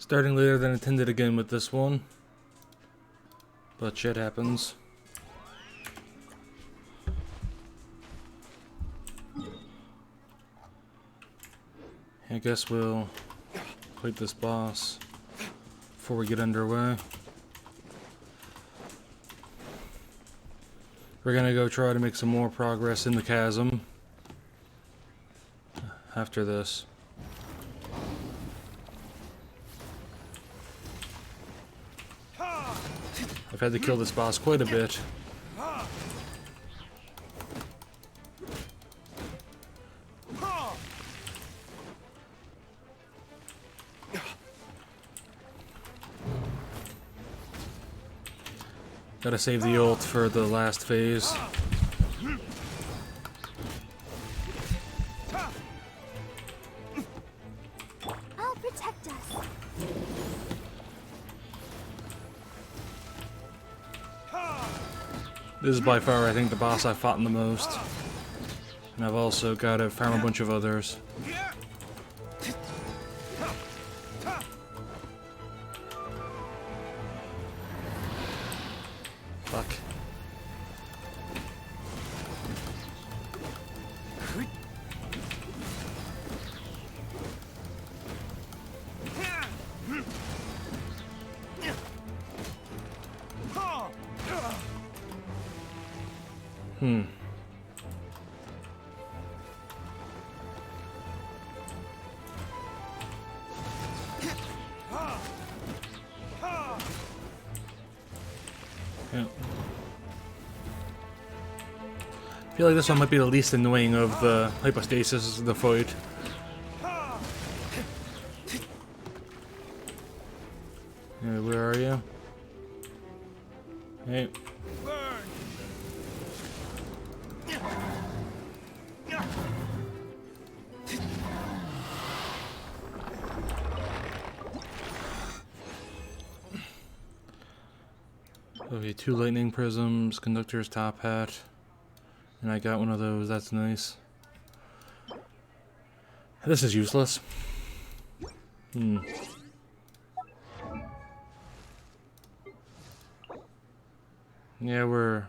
Starting later than intended again with this one. But shit happens. I guess we'll fight this boss before we get underway. We're gonna go try to make some more progress in the chasm after this. I've had to kill this boss quite a bit. Gotta save the ult for the last phase. I'll protect us. This is by far, I think, the boss I've fought in the most. And I've also got to farm a bunch of others. Fuck. Yeah. I feel like this one might be the least annoying of the hypostasis of the fight. Hey, where are you? Hey. Okay, 2 lightning prisms, conductor's top hat, and I got one of those, that's nice. This is useless. Yeah, we're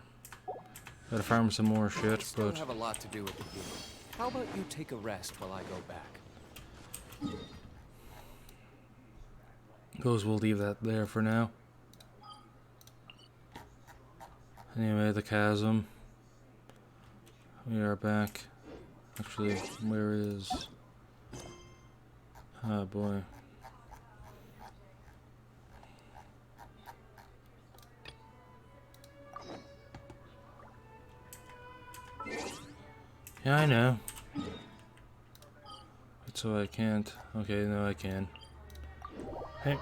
gotta farm some more shit, Still but have a lot to do with the human. How about you take a rest while I go back? those we'll leave that there for now. Anyway, the chasm. We are back. Actually, where is... Oh boy. Yeah, I know. But so I can't. Okay, no, I can. Hey.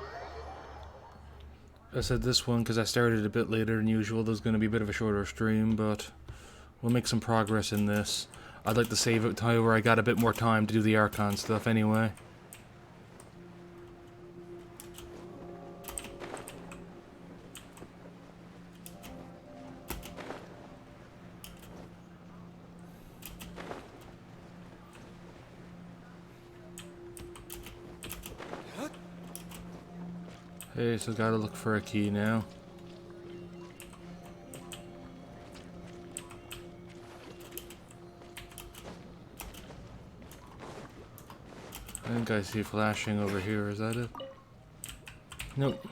I said this one because I started a bit later than usual. There's going to be a bit of a shorter stream, but we'll make some progress in this. I'd like to save it to where I got a bit more time to do the Archon stuff anyway. Hey, so gotta look for a key now. I think I see flashing over here, is that it? Nope.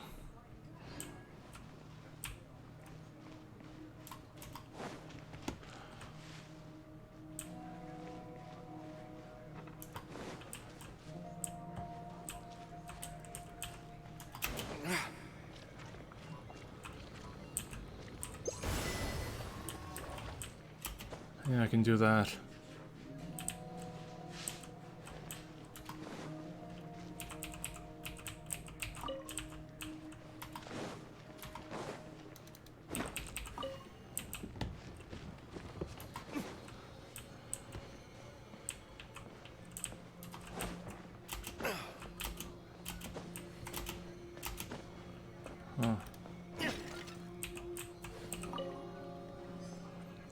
Yeah, I can do that. Oh.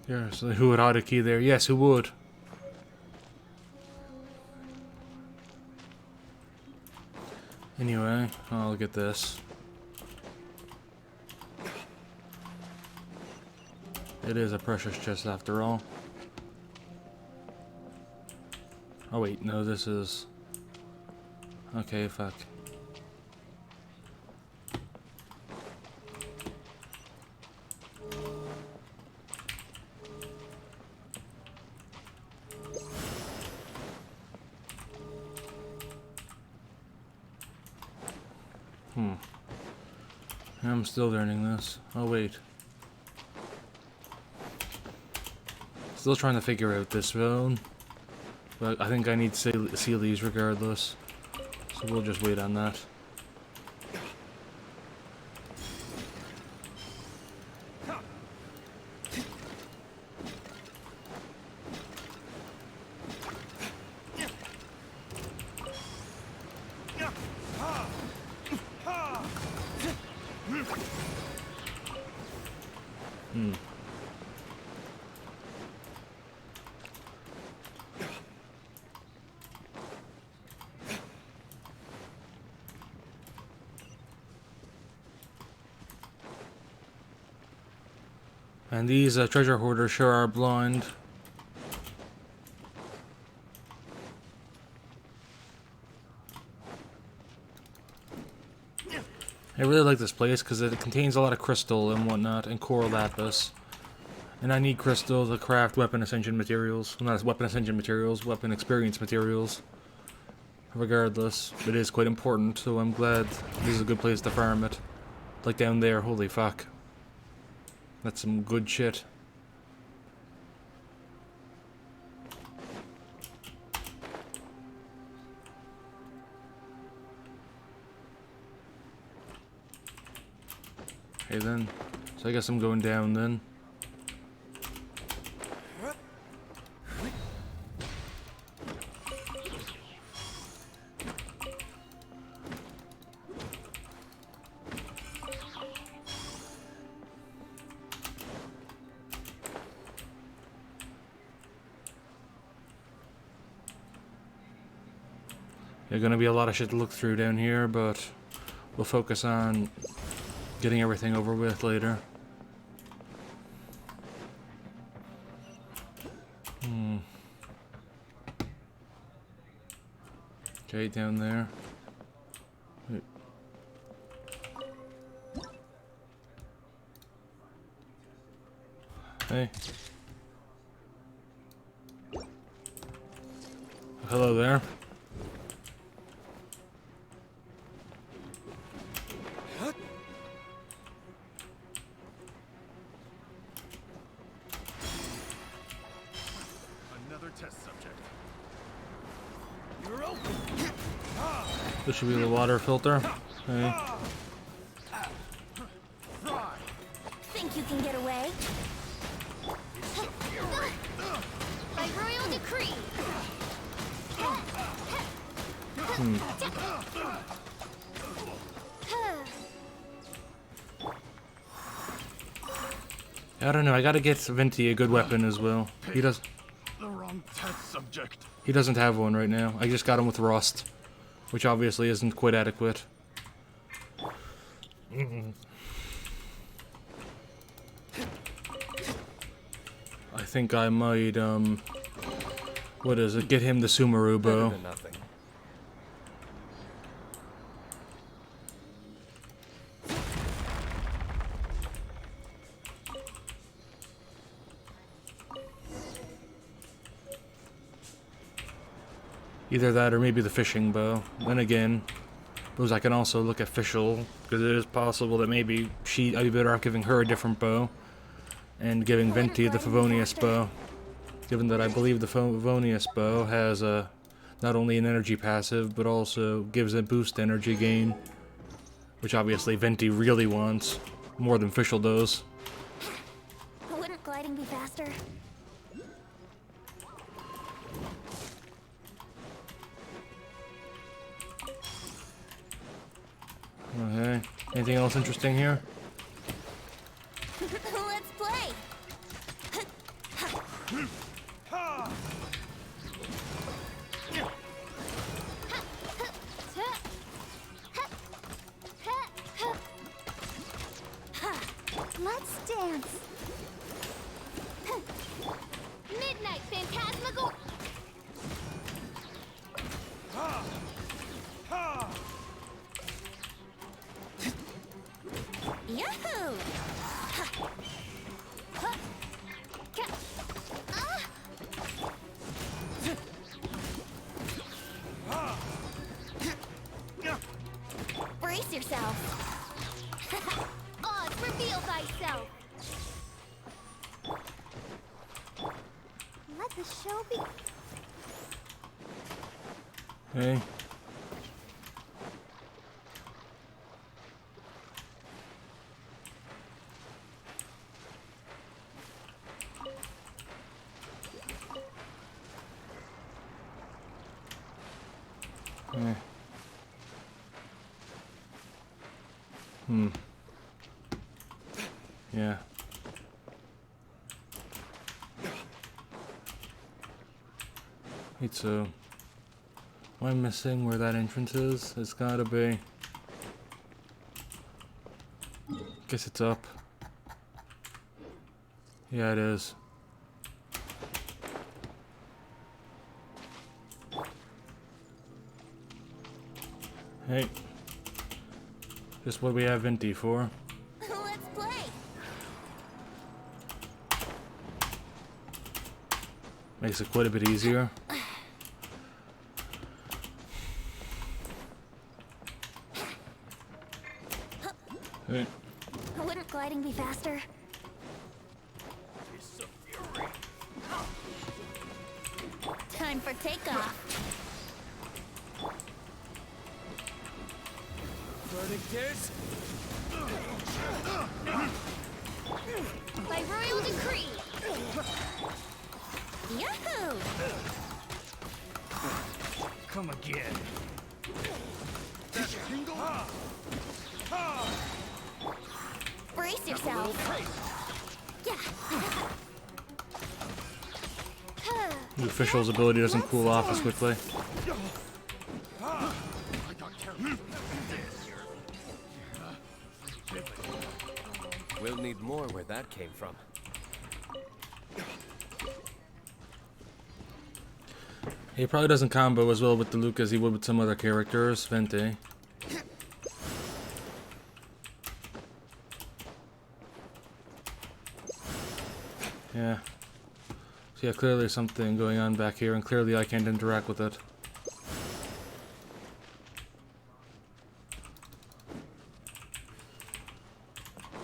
Yes, who would hide a key there? Yes, who would? Anyway, I'll get this. It is a precious chest after all. Oh wait, no, this is... Okay, fuck. I'm still learning this. Oh wait. Still trying to figure out this zone. But I think I need to seal these regardless. So we'll just wait on that. And these treasure hoarders sure are blind. I really like this place because it contains a lot of crystal and whatnot, and coral lapis. And I need crystal to craft weapon ascension materials. Well, not weapon ascension materials, weapon experience materials. Regardless, it is quite important, so I'm glad this is a good place to farm it. Like down there, holy fuck. That's some good shit. Okay then. So I guess I'm going down then. There's gonna be a lot of shit to look through down here, but we'll focus on getting everything over with later. Okay, down there. Wait. Hey. Hello there. Test subject. This should be the water filter. Okay. Think you can get away? By royal decree. I don't know, I gotta get Venti a good weapon as well. He does. The wrong test subject. He doesn't have one right now. I just got him with rust, which obviously isn't quite adequate. I think I might, what is it? Get him the Sumeru Better bow. than nothing. Either that or maybe the fishing bow. Then again, suppose I can also look at Fischl, because it is possible that maybe I'd be better off giving her a different bow, and giving Venti the Favonius bow. Given that I believe the Favonius bow has not only an energy passive, but also gives a boost energy gain, which obviously Venti really wants, more than Fischl does. Wouldn't gliding be faster? Okay, anything else interesting here? Let's play. Let's dance. Midnight Phantasmagoria. Yahoo! Brace yourself. Oz, reveal thyself. Let the show be. Hey. Eh. Yeah. Wait, so am I missing where that entrance is? It's gotta be. Guess it's up. Yeah, it is. Hey. Just what we have Venti for. Let's play. Makes it quite a bit easier. Hey. Wouldn't gliding be faster? It's a fury. Time for takeoff. Verdictors? By royal decree. Yahoo! Come again. That tingle? Brace yourself. Yeah. The official's ability doesn't cool off as quickly. I got carried. We'll need more where that came from. He probably doesn't combo as well with the Luke as he would with some other characters. Venti. Yeah. So yeah, clearly there's something going on back here, and clearly I can't interact with it.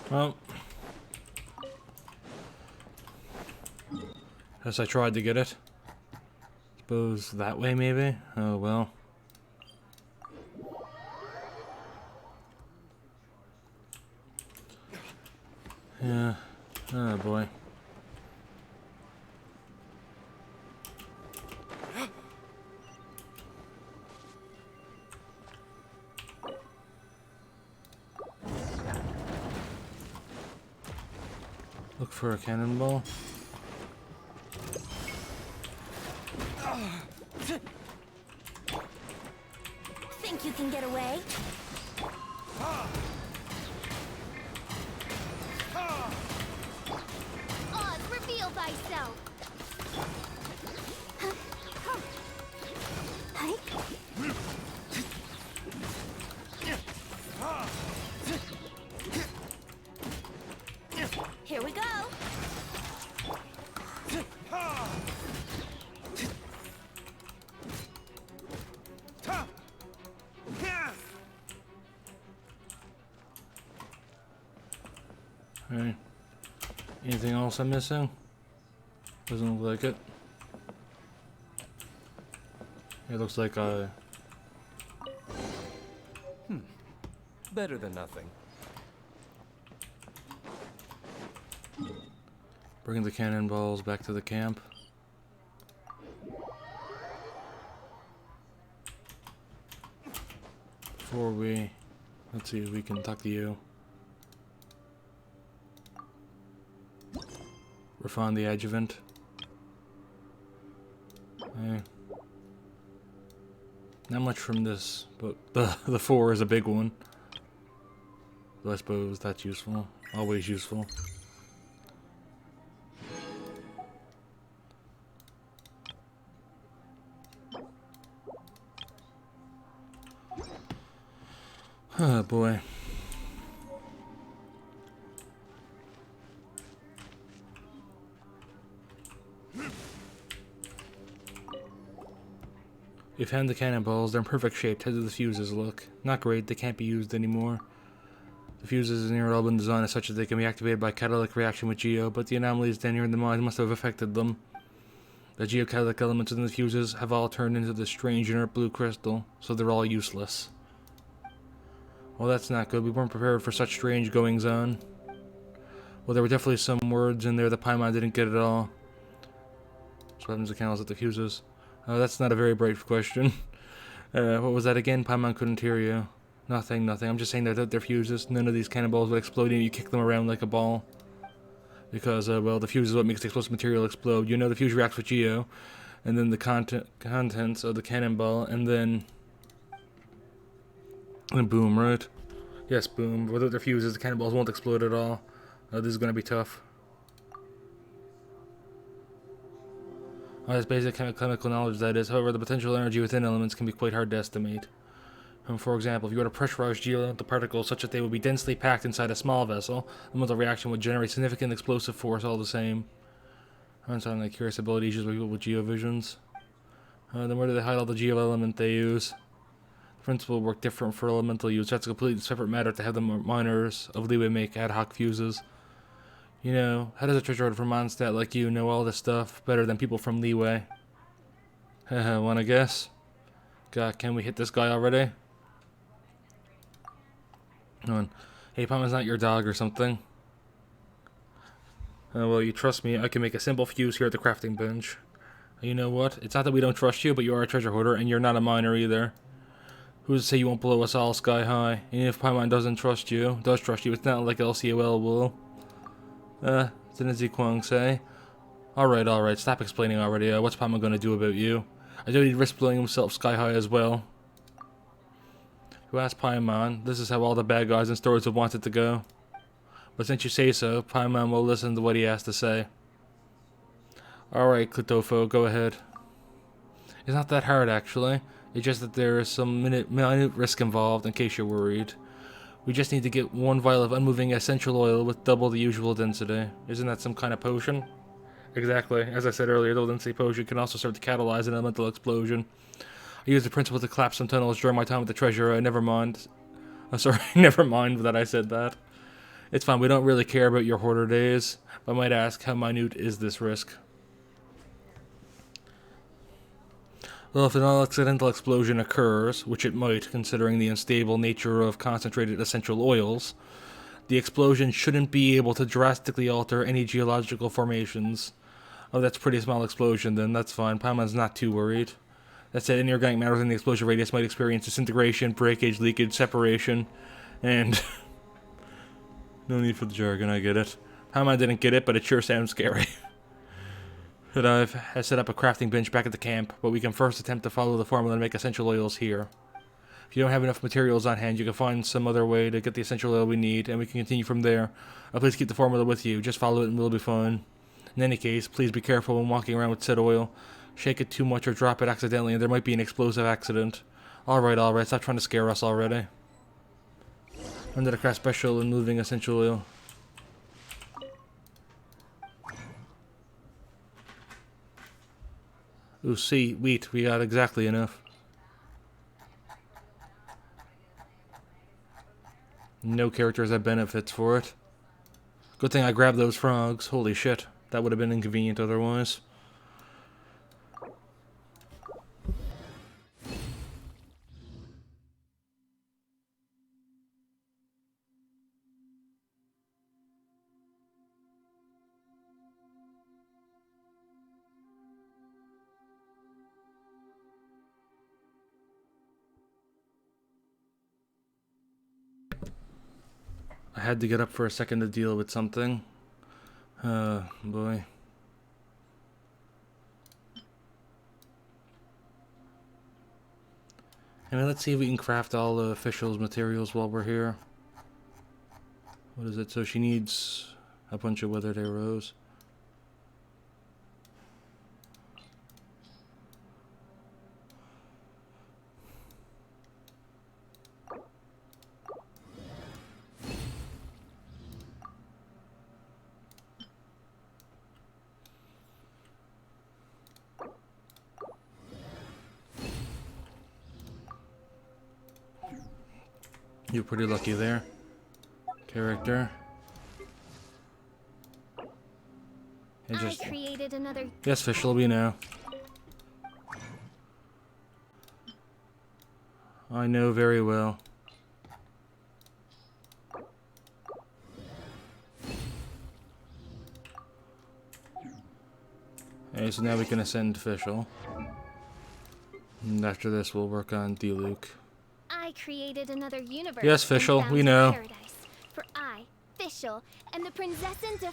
Well. Guess I tried to get it. Suppose that way, maybe? Oh, well. Yeah. Oh, boy. Look for a cannonball. Think you can get away? Oz, reveal thyself. Hi. Here we go. Alright. Anything else I'm missing? Doesn't look like it. It looks like Better than nothing. bring the cannonballs back to the camp. Before we... Let's see if we can talk to you. Refine the adjuvant. Eh. Not much from this, but the 4 is a big one. So I suppose that's useful. Always useful. Oh boy. We found the cannonballs. They're in perfect shape. How do the fuses look? Not great. They can't be used anymore. The fuses in here have all been designed as such that they can be activated by catalytic reaction with Geo, but the anomalies down here in the mines must have affected them. The geocatalytic elements within the fuses have all turned into this strange inert blue crystal, so they're all useless. Well, that's not good. We weren't prepared for such strange goings-on. Well, there were definitely some words in there that Paimon didn't get at all. So what happens to candles at the fuses? That's not a very bright question. What was that again? Paimon couldn't hear you. Nothing. I'm just saying that they're fuses. None of these cannonballs would explode and you kick them around like a ball. Because, well, the fuse is what makes the explosive material explode. You know the fuse reacts with Geo, and then the contents of the cannonball, and then boom, right? Yes, boom. Without their fuses, the cannonballs won't explode at all. This is going to be tough. That's basic chemical knowledge, that is. However, the potential energy within elements can be quite hard to estimate. For example, if you were to pressurize geological particles such that they would be densely packed inside a small vessel, the mental reaction would generate significant explosive force all the same. I'm sounding like curious abilities used by people with geovisions. Then where do they hide all the geo element they use? The principle would work different for elemental use. That's a completely separate matter to have the miners of Leeway make ad hoc fuses. You know, how does a treasure hoarder from Mondstadt like you know all this stuff better than people from Leeway? Haha, wanna guess? God, can we hit this guy already? Come on. Hey, Paimon's not your dog or something. Well, you trust me, I can make a simple fuse here at the crafting bench. You know what? It's not that we don't trust you, but you are a treasure hoarder, and you're not a miner either. Who's to say you won't blow us all sky high? And if Paimon does trust you, it's not like LCOL will. Didn't Ziquang say? Alright, stop explaining already. What's Paimon gonna do about you? I don't need risk blowing himself sky high as well. You ask Paimon, this is how all the bad guys in stores would want it to go. But since you say so, Paimon will listen to what he has to say. Alright, Clitofo, go ahead. It's not that hard, actually. It's just that there is some minute risk involved, in case you're worried. We just need to get one vial of unmoving essential oil with double the usual density. Isn't that some kind of potion? Exactly. As I said earlier, the low density potion can also serve to catalyze an elemental explosion. I used the principle to collapse some tunnels during my time with the treasure. Never mind. I'm sorry, never mind that I said that. It's fine, we don't really care about your hoarder days. But I might ask, how minute is this risk? Well, if an accidental explosion occurs, which it might, considering the unstable nature of concentrated essential oils, the explosion shouldn't be able to drastically alter any geological formations. Oh, that's a pretty small explosion then, that's fine. Paimon's not too worried. That said, any organic matter within the explosion radius might experience disintegration, breakage, leakage, separation, and... no need for the jargon, I get it. Paimon didn't get it, but it sure sounds scary. But I've set up a crafting bench back at the camp, but we can first attempt to follow the formula and make essential oils here. If you don't have enough materials on hand, you can find some other way to get the essential oil we need, and we can continue from there. Please keep the formula with you, just follow it and we'll be fine. In any case, please be careful when walking around with said oil. Shake it too much or drop it accidentally and there might be an explosive accident. Alright, stop trying to scare us already. Under the craft special and moving essential oil. Ooh, see, wheat, we got exactly enough. No characters have benefits for it. Good thing I grabbed those frogs. Holy shit, that would have been inconvenient otherwise. I had to get up for a second to deal with something. Boy. I mean, let's see if we can craft all the officials' materials while we're here. What is it? So she needs a bunch of withered arrows. You're pretty lucky there, character. It just... I created another. Yes, official, we know. I know very well. Okay, so now we can ascend official. And after this, we'll work on Diluc. I created another universe. Yes, and official, found we a know. Paradise for I, official, and the Prinzessin de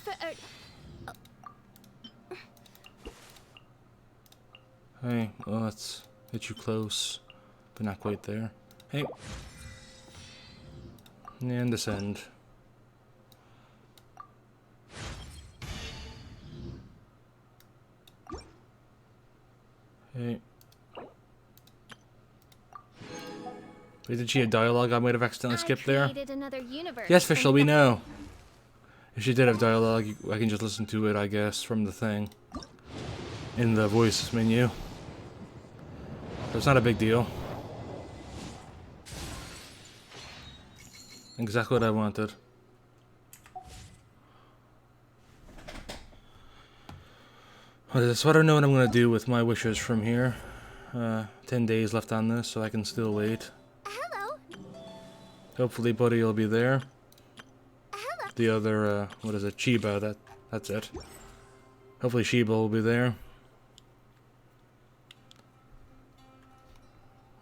Hey, well, let's get you close, but not quite there. Hey. And ascend. Hey. Wait, did she have dialogue? I might have accidentally skipped there. Another universe Yes, official, and we know. If she did have dialogue, I can just listen to it, I guess, from the thing. In the voice menu. But it's not a big deal. Exactly what I wanted. What is this? So I don't know what I'm going to do with my wishes from here. 10 days left on this, so I can still wait. Hello. Hopefully Buddy will be there. The other, what is it? Chiba, that's it. Hopefully Sheba will be there.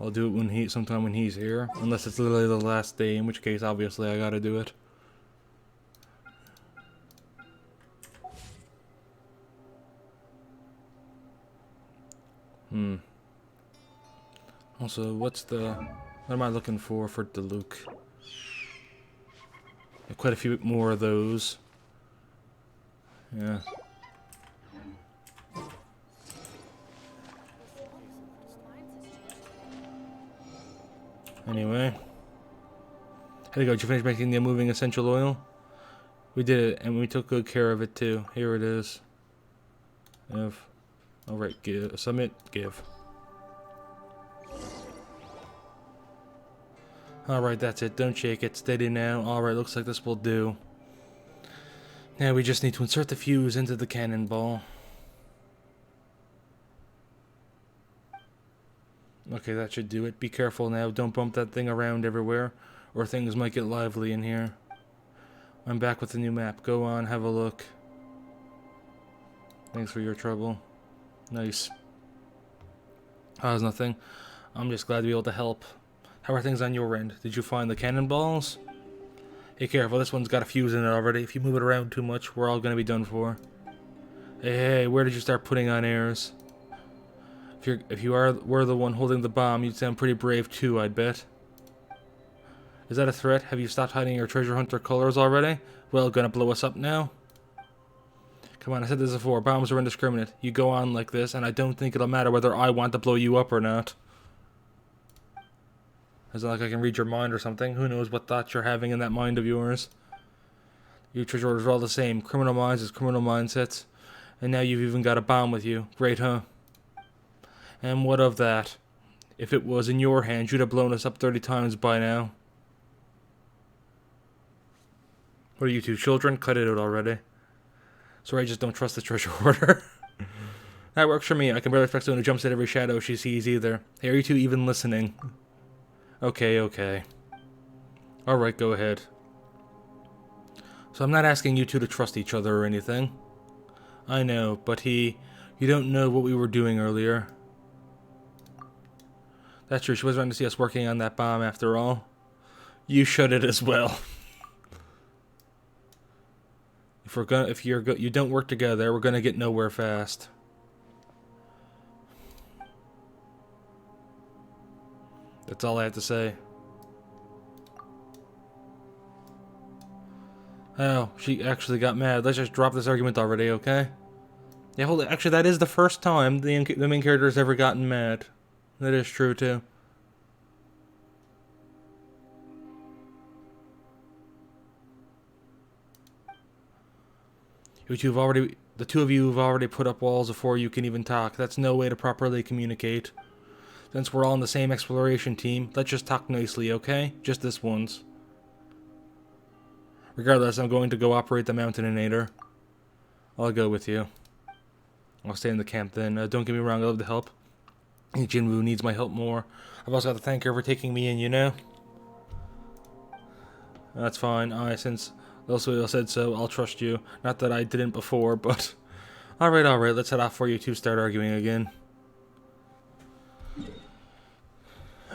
I'll do it sometime when he's here. Unless it's literally the last day, in which case, obviously, I gotta do it. Also, what am I looking for Diluc? Quite a few more of those. Yeah. Anyway. Here we go. Did you finish making the moving essential oil? We did it, and we took good care of it too. Here it is. Alright, give. Submit, give. Alright, that's it. Don't shake it. Steady now. Alright, looks like this will do. Now we just need to insert the fuse into the cannonball. Okay, that should do it. Be careful now. Don't bump that thing around everywhere, or things might get lively in here. I'm back with the new map. Go on, have a look. Thanks for your trouble. Nice. Oh, there's nothing. I'm just glad to be able to help. How are things on your end? Did you find the cannonballs? Hey, careful. This one's got a fuse in it already. If you move it around too much, we're all going to be done for. Hey, where did you start putting on airs? If you were the one holding the bomb, you'd sound pretty brave too, I'd bet. Is that a threat? Have you stopped hiding your treasure hunter colors already? Well, gonna blow us up now? Come on, I said this before. Bombs are indiscriminate. You go on like this, and I don't think it'll matter whether I want to blow you up or not. Is it like I can read your mind or something? Who knows what thoughts you're having in that mind of yours? Your treasure orders are all the same. Criminal minds is criminal mindsets. And now you've even got a bomb with you. Great, huh? And what of that? If it was in your hands, you'd have blown us up 30 times by now. What are you two, children? Cut it out already. Sorry, I just don't trust the treasure order. That works for me. I can barely expect someone who jumps at every shadow she sees either. Hey, are you two even listening? Okay. Alright, go ahead. So I'm not asking you two to trust each other or anything. I know, but you don't know what we were doing earlier. That's true, she was trying to see us working on that bomb after all. You should it as well. If you don't work together, we're gonna get nowhere fast. That's all I have to say. Oh, she actually got mad. Let's just drop this argument already, okay? Yeah, hold it. Actually, that is the first time the main character has ever gotten mad. That is true, too. The two of you have already put up walls before you can even talk. That's no way to properly communicate. Since we're all on the same exploration team, let's just talk nicely, okay? Just this once. Regardless, I'm going to go operate the Mountainator. I'll go with you. I'll stay in the camp then. Don't get me wrong, I love the help. Jinwoo needs my help more. I've also got to thank her for taking me in, you know? That's fine. Since Elsuil said so, I'll trust you. Not that I didn't before, but... Alright, let's head off for you two start arguing again.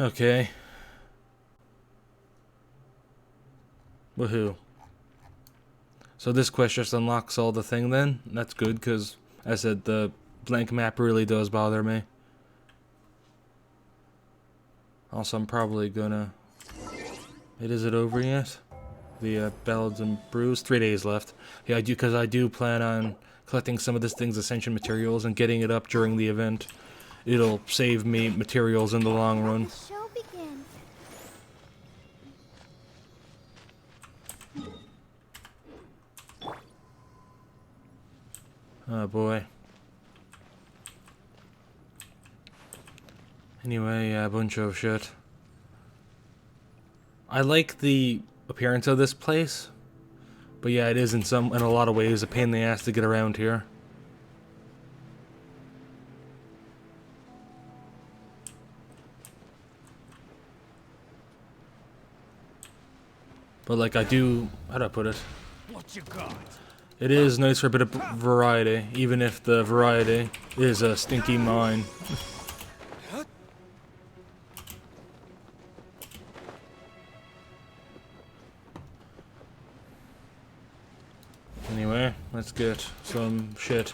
Okay. Woohoo. So this quest just unlocks all the thing then? That's good, because, as I said, the blank map really does bother me. Also, I'm probably gonna... Is it over yet? The Ballads and Brews? 3 days left. Yeah, because I do plan on collecting some of this thing's Ascension materials and getting it up during the event. It'll save me materials in the long run. The show begins. Oh boy. Anyway, yeah, a bunch of shit. I like the appearance of this place, but yeah, it is in a lot of ways a pain in the ass to get around here. But like, I do, how do I put it? What you got? It is nice for a bit of variety, even if the variety is a stinky mine. Anyway, let's get some shit.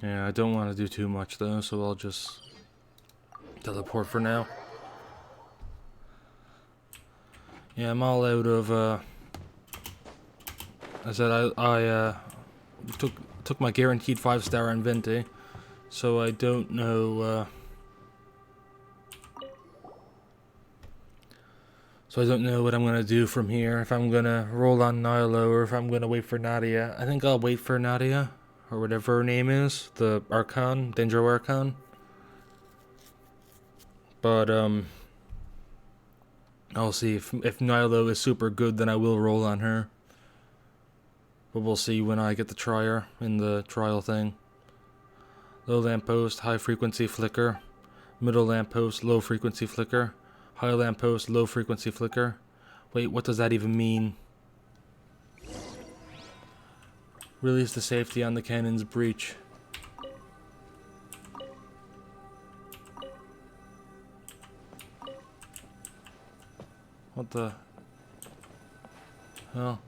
Yeah, I don't want to do too much though, so I'll just teleport for now. Yeah, I'm all out of, I said I took my guaranteed 5-star on Venti, so I don't know, so I don't know what I'm gonna do from here, if I'm gonna roll on Nilo or if I'm gonna wait for Nadia. I think I'll wait for Nadia, or whatever her name is, the Archon, Dendro Archon. But, I'll see if Nilo is super good, then I will roll on her. But we'll see when I get to try her in the trial thing. Low lamppost, high frequency flicker. Middle lamppost, low frequency flicker. High lamppost, low frequency flicker. Wait, what does that even mean? Release the safety on the cannon's breech. What the hell?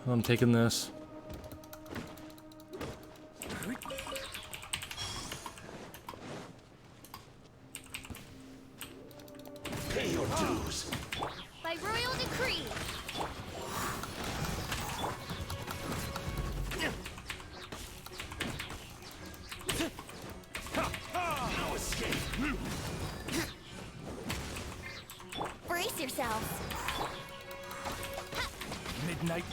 I'm taking this. Pay your dues. By royal decree. No escape. Brace yourselves. Midnight.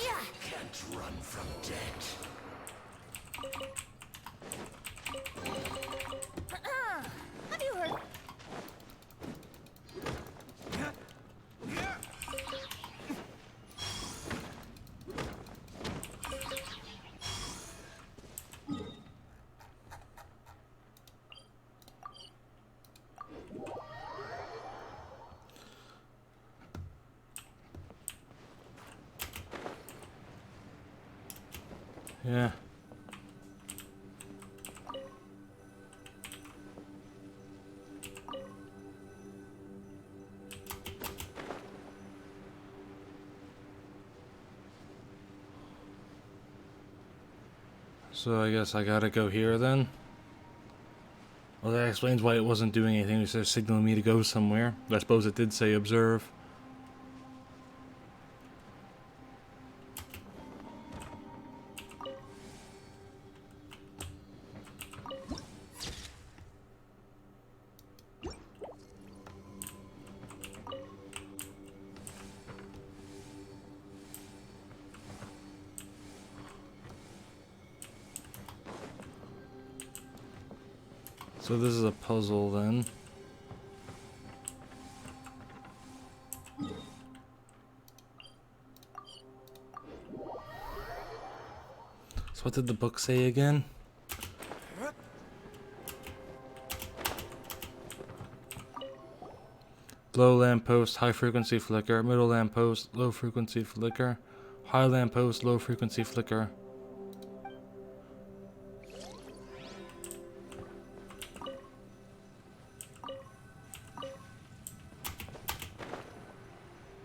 Yeah. Can't run from death. Have you heard? Yeah. So I guess I gotta go here then. Well, that explains why it wasn't doing anything. It was just signaling me to go somewhere. I suppose it did say observe. So this is a puzzle then. So what did the book say again? Low lamppost, high frequency flicker. Middle lamppost, low frequency flicker. High lamppost, low frequency flicker.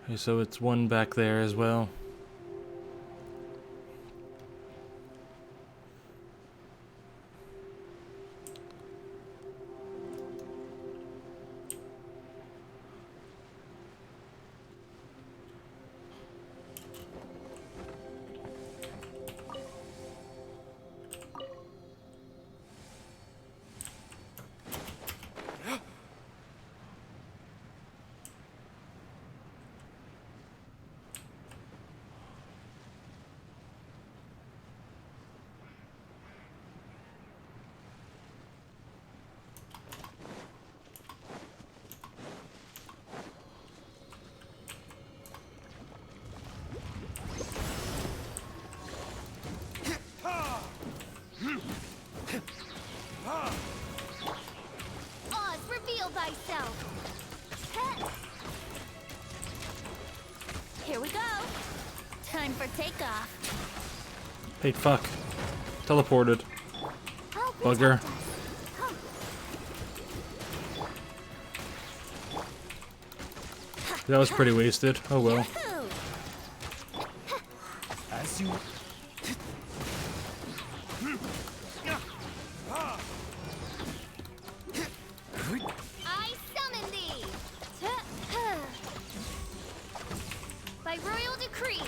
Okay, so it's one back there as well. Oz, reveal thyself. Heh. Here we go. Time for takeoff. Hey, fuck. Teleported. Oh, Bugger. protect us. Come. That was pretty wasted. Oh well. Yahoo! As you... I summon thee. By royal decree.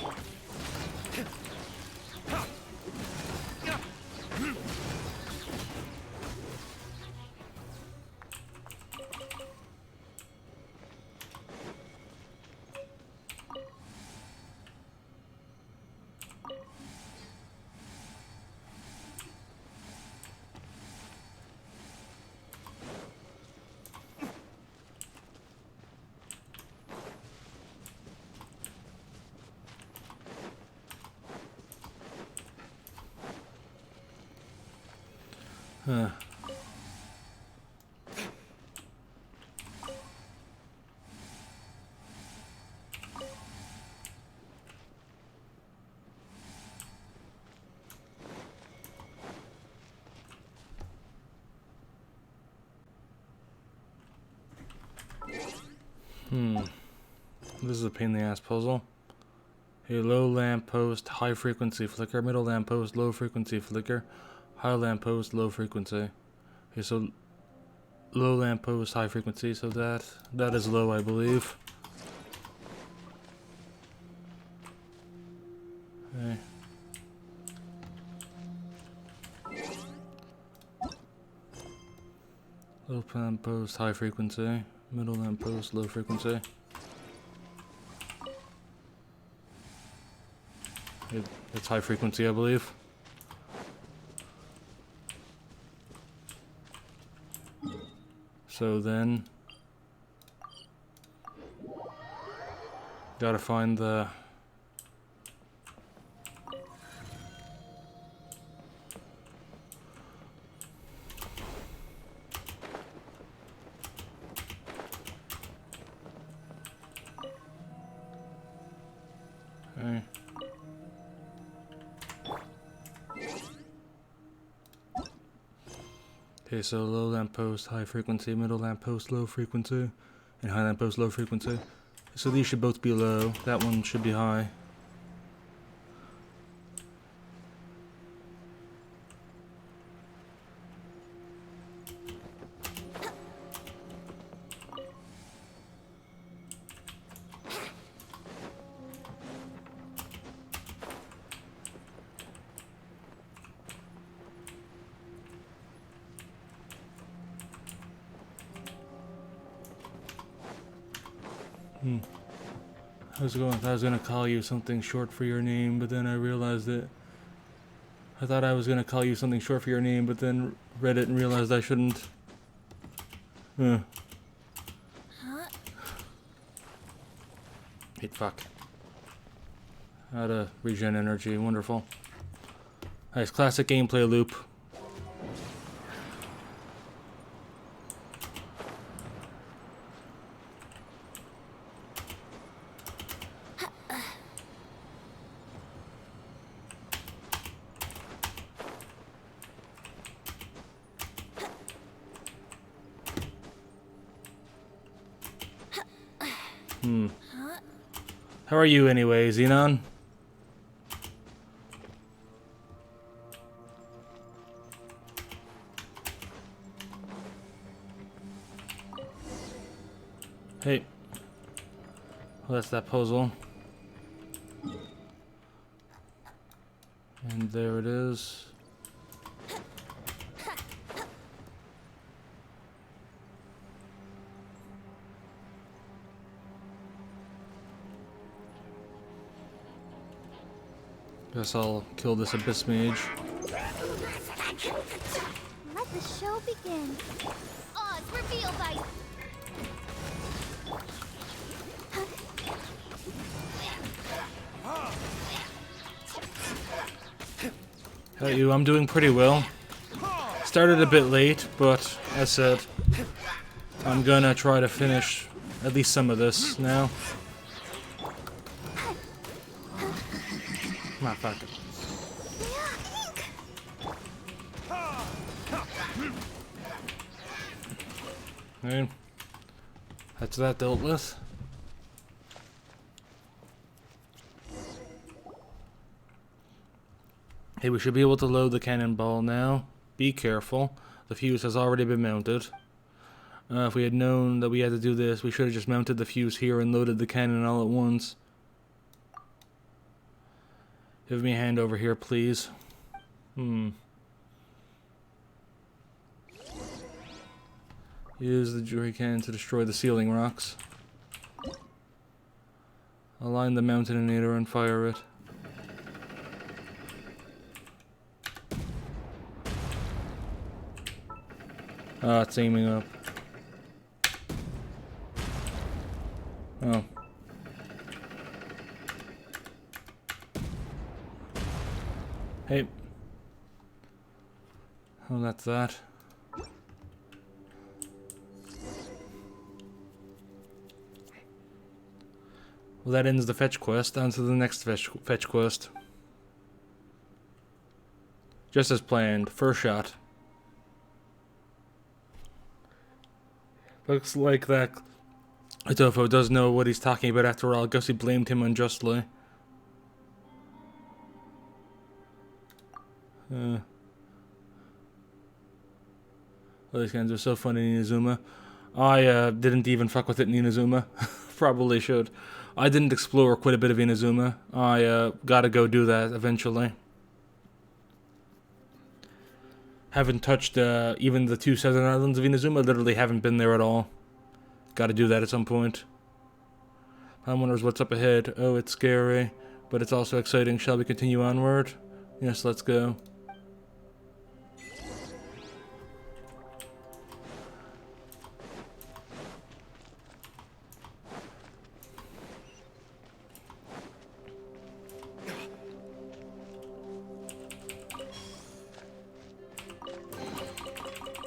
Huh. This is a pain in the ass puzzle. A low lamp post, high frequency flicker. Middle lamp post, low frequency flicker. High lamp post, low frequency. Okay, so low lamp post, high frequency. So that is low, I believe. Okay. Low lamp post, high frequency. Middle lamp post, low frequency. It's high frequency, I believe. So then, gotta find the... Okay. Okay, so low lamppost, high frequency, middle lamppost, low frequency, and high lamppost, low frequency. So these should both be low. That one should be high. I was gonna call you something short for your name, but then I realized that I thought I was gonna call you something short for your name, but then read it and realized I shouldn't. Huh. Wait, fuck. How to regen energy, wonderful. Nice classic gameplay loop. How are you anyway, Xenon? Hey. Well, that's that puzzle. And there it is. Guess I'll kill this Abyss Mage. Let the show begin. Oz, reveal by... How about you? I'm doing pretty well. Started a bit late, but as said, I'm gonna try to finish at least some of this now. Come on, fuck it. Okay. That's that dealt with. Hey, we should be able to load the cannonball now. Be careful. The fuse has already been mounted. If we had known that we had to do this, we should have just mounted the fuse here and loaded the cannon all at once. Give me a hand over here, please. Use the jury cannon to destroy the ceiling rocks. Align the mountainator and fire it. Ah, it's aiming up. Oh. Hey. Oh, that's that. Well, that ends the fetch quest. On to the next fetch quest. Just as planned. First shot. Looks like that Adolfo does know what he's talking about after all. Guess he blamed him unjustly. Well, these guys are so funny in Inazuma. I didn't even fuck with it in Inazuma. Probably should. I didn't explore quite a bit of Inazuma. I gotta go do that eventually. Haven't touched even the 2 southern islands of Inazuma. Literally haven't been there at all. Gotta do that at some point. I wonders what's up ahead. Oh, it's scary, but it's also exciting. Shall we continue onward? Yes, let's go.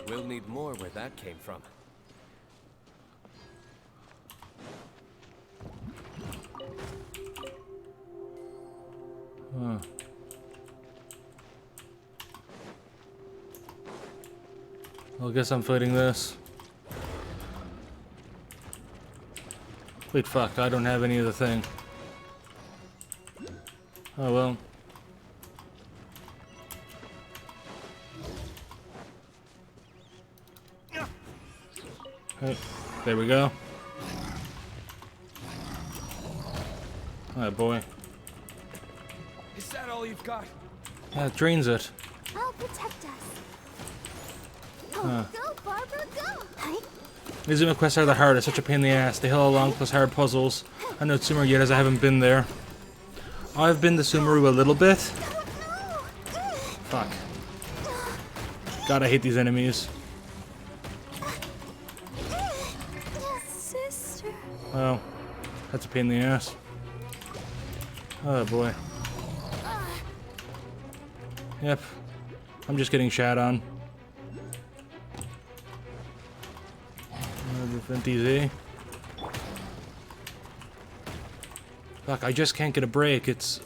We'll need more where that came from. I guess I'm fighting this. Wait, fuck, I don't have any of the thing. Oh well. Hey, there we go. Oh boy. Is that all you've got? Yeah, it drains it. I'll protect us. Oh, go, Barbara, go! Hi. These Zuma quests are the hardest, such a pain in the ass. They haul along plus hard puzzles. I know Sumeru yet as I haven't been there. I've been to Sumeru a little bit. Fuck. God, I hate these enemies. Sister. Oh, that's a pain in the ass. Oh boy. Yep. I'm just getting shat on. DZ. Fuck, I just can't get a break. It's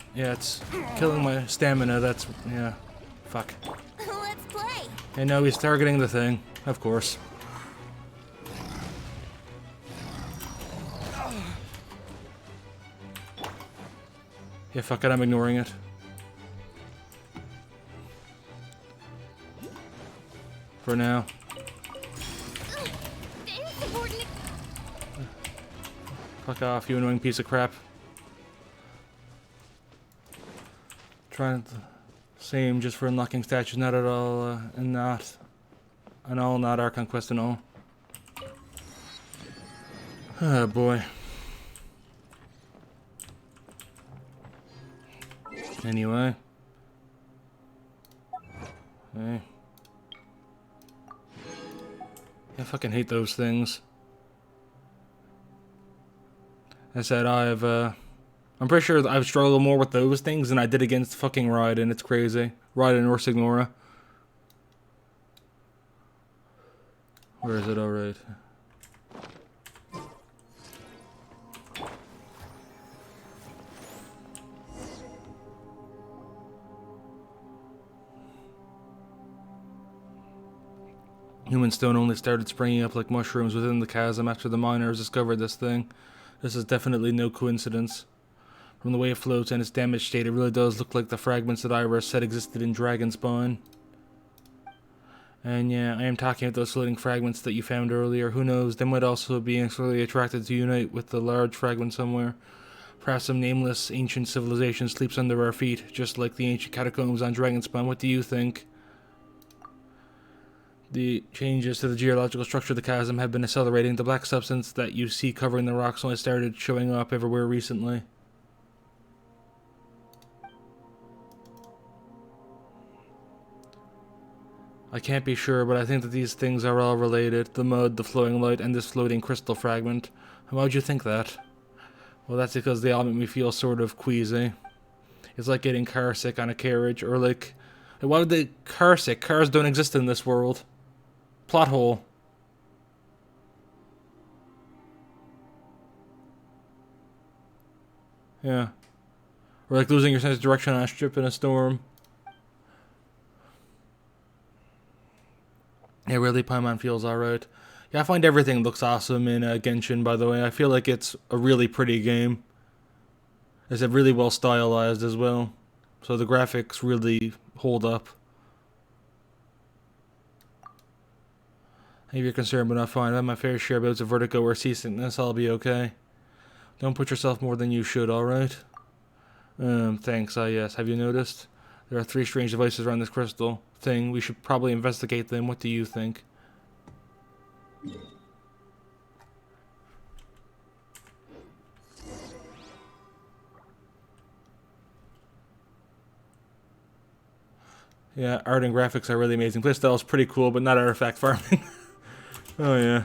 killing my stamina. That's, yeah. Fuck. Let's play. And now he's targeting the thing, of course. Yeah, fuck it, I'm ignoring it. For now. Insubordinate. Fuck off, you annoying piece of crap. Trying the same just for unlocking statues, not at all, and not our conquest and all. Oh boy. Anyway. Hey. I fucking hate those things. I said I'm pretty sure I've struggled more with those things than I did against fucking Raiden. It's crazy. Raiden or Signora. Where is it? Alright. Human stone only started springing up like mushrooms within the chasm after the miners discovered this thing. This is definitely no coincidence. From the way it floats and its damaged state, it really does look like the fragments that Iris said existed in Dragonspawn. And yeah, I am talking about those floating fragments that you found earlier. Who knows, they might also be inexorably attracted to unite with the large fragment somewhere. Perhaps some nameless ancient civilization sleeps under our feet, just like the ancient catacombs on Dragonspawn. What do you think? The changes to the geological structure of the chasm have been accelerating. The black substance that you see covering the rocks only started showing up everywhere recently. I can't be sure, but I think that these things are all related. The mud, the flowing light, and this floating crystal fragment. Why would you think that? Well, that's because they all make me feel sort of queasy. It's like getting car sick on a carriage, or like... Why would they car sick? Cars don't exist in this world. Plot hole. Yeah. Or like losing your sense of direction on a strip in a storm. Yeah, really, Paimon feels alright. Yeah, I find everything looks awesome in Genshin, by the way. I feel like it's a really pretty game. It's really well stylized as well. So the graphics really hold up. If you're concerned, but not fine. I have my fair share of bouts of vertigo or seasickness. I'll be okay. Don't put yourself more than you should, alright? Thanks, yes. Have you noticed? There are 3 strange devices around this crystal thing. We should probably investigate them. What do you think? Yeah, art and graphics are really amazing. Playstyle is pretty cool, but not artifact farming. Oh, yeah.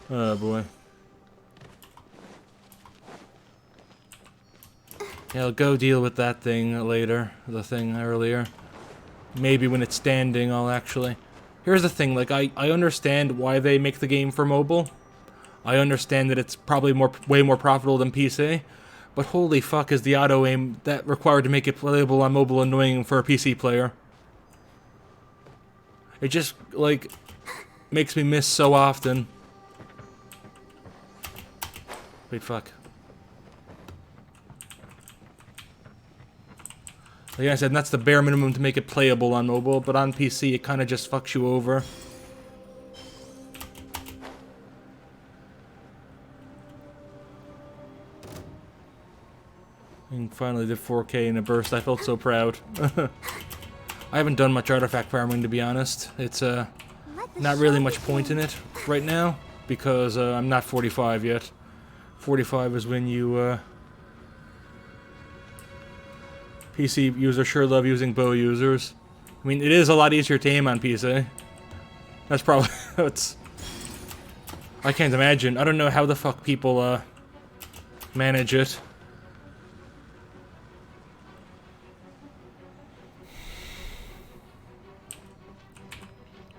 Oh, boy. Yeah, I'll go deal with that thing later. The thing earlier. Maybe when it's standing, I'll actually... Here's the thing, like, I understand why they make the game for mobile. I understand that it's probably way more profitable than PC. But holy fuck is the auto-aim that required to make it playable on mobile annoying for a PC player. It just, like, makes me miss so often. Wait, fuck. Like I said, that's the bare minimum to make it playable on mobile, but on PC it kind of just fucks you over. And finally did 4K in a burst. I felt so proud. I haven't done much artifact farming, to be honest. It's not really much point in it right now because I'm not 45 yet. 45 is when you PC users sure love using bow users. I mean, it is a lot easier to aim on PC. That's probably that's. I can't imagine. I don't know how the fuck people manage it.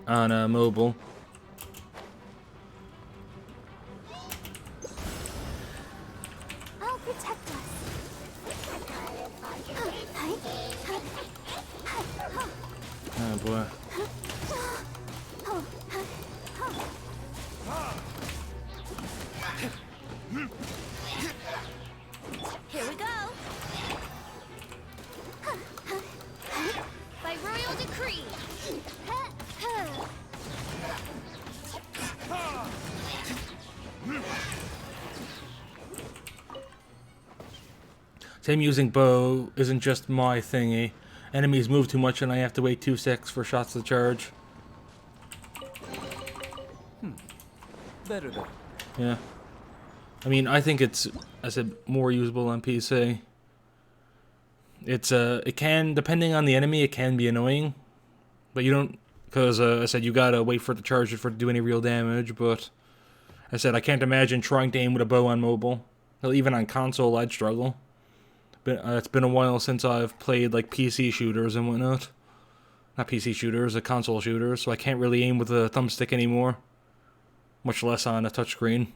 On mobile. I'll protect us. Oh boy. Here we go. By royal decree. Same using bow isn't just my thingy. Enemies move too much and I have to wait 2 seconds for shots to charge. Better though. Yeah. I mean, I think it's, I said, more usable on PC. It's, it can, depending on the enemy, it can be annoying. But you don't, because, I said, you gotta wait for it to charge it for it to do any real damage, but I said, I can't imagine trying to aim with a bow on mobile. Hell, even on console, I'd struggle. But it's been a while since I've played, like, PC shooters and whatnot. Not PC shooters, console shooters, so I can't really aim with a thumbstick anymore. Much less on a touchscreen.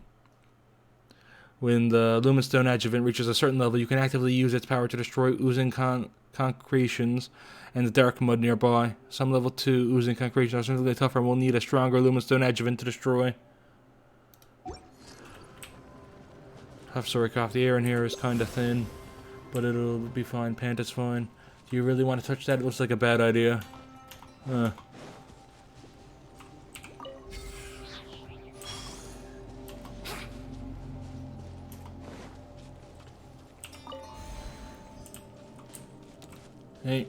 When the Lumenstone Adjuvant reaches a certain level, you can actively use its power to destroy oozing concretions and the dark mud nearby. Some level 2 oozing concretions are significantly tougher and will need a stronger Lumenstone Adjuvant to destroy. Half-story off the air in here is kind of thin, but it'll be fine. Panta's fine. Do you really want to touch that? It looks like a bad idea. Hey.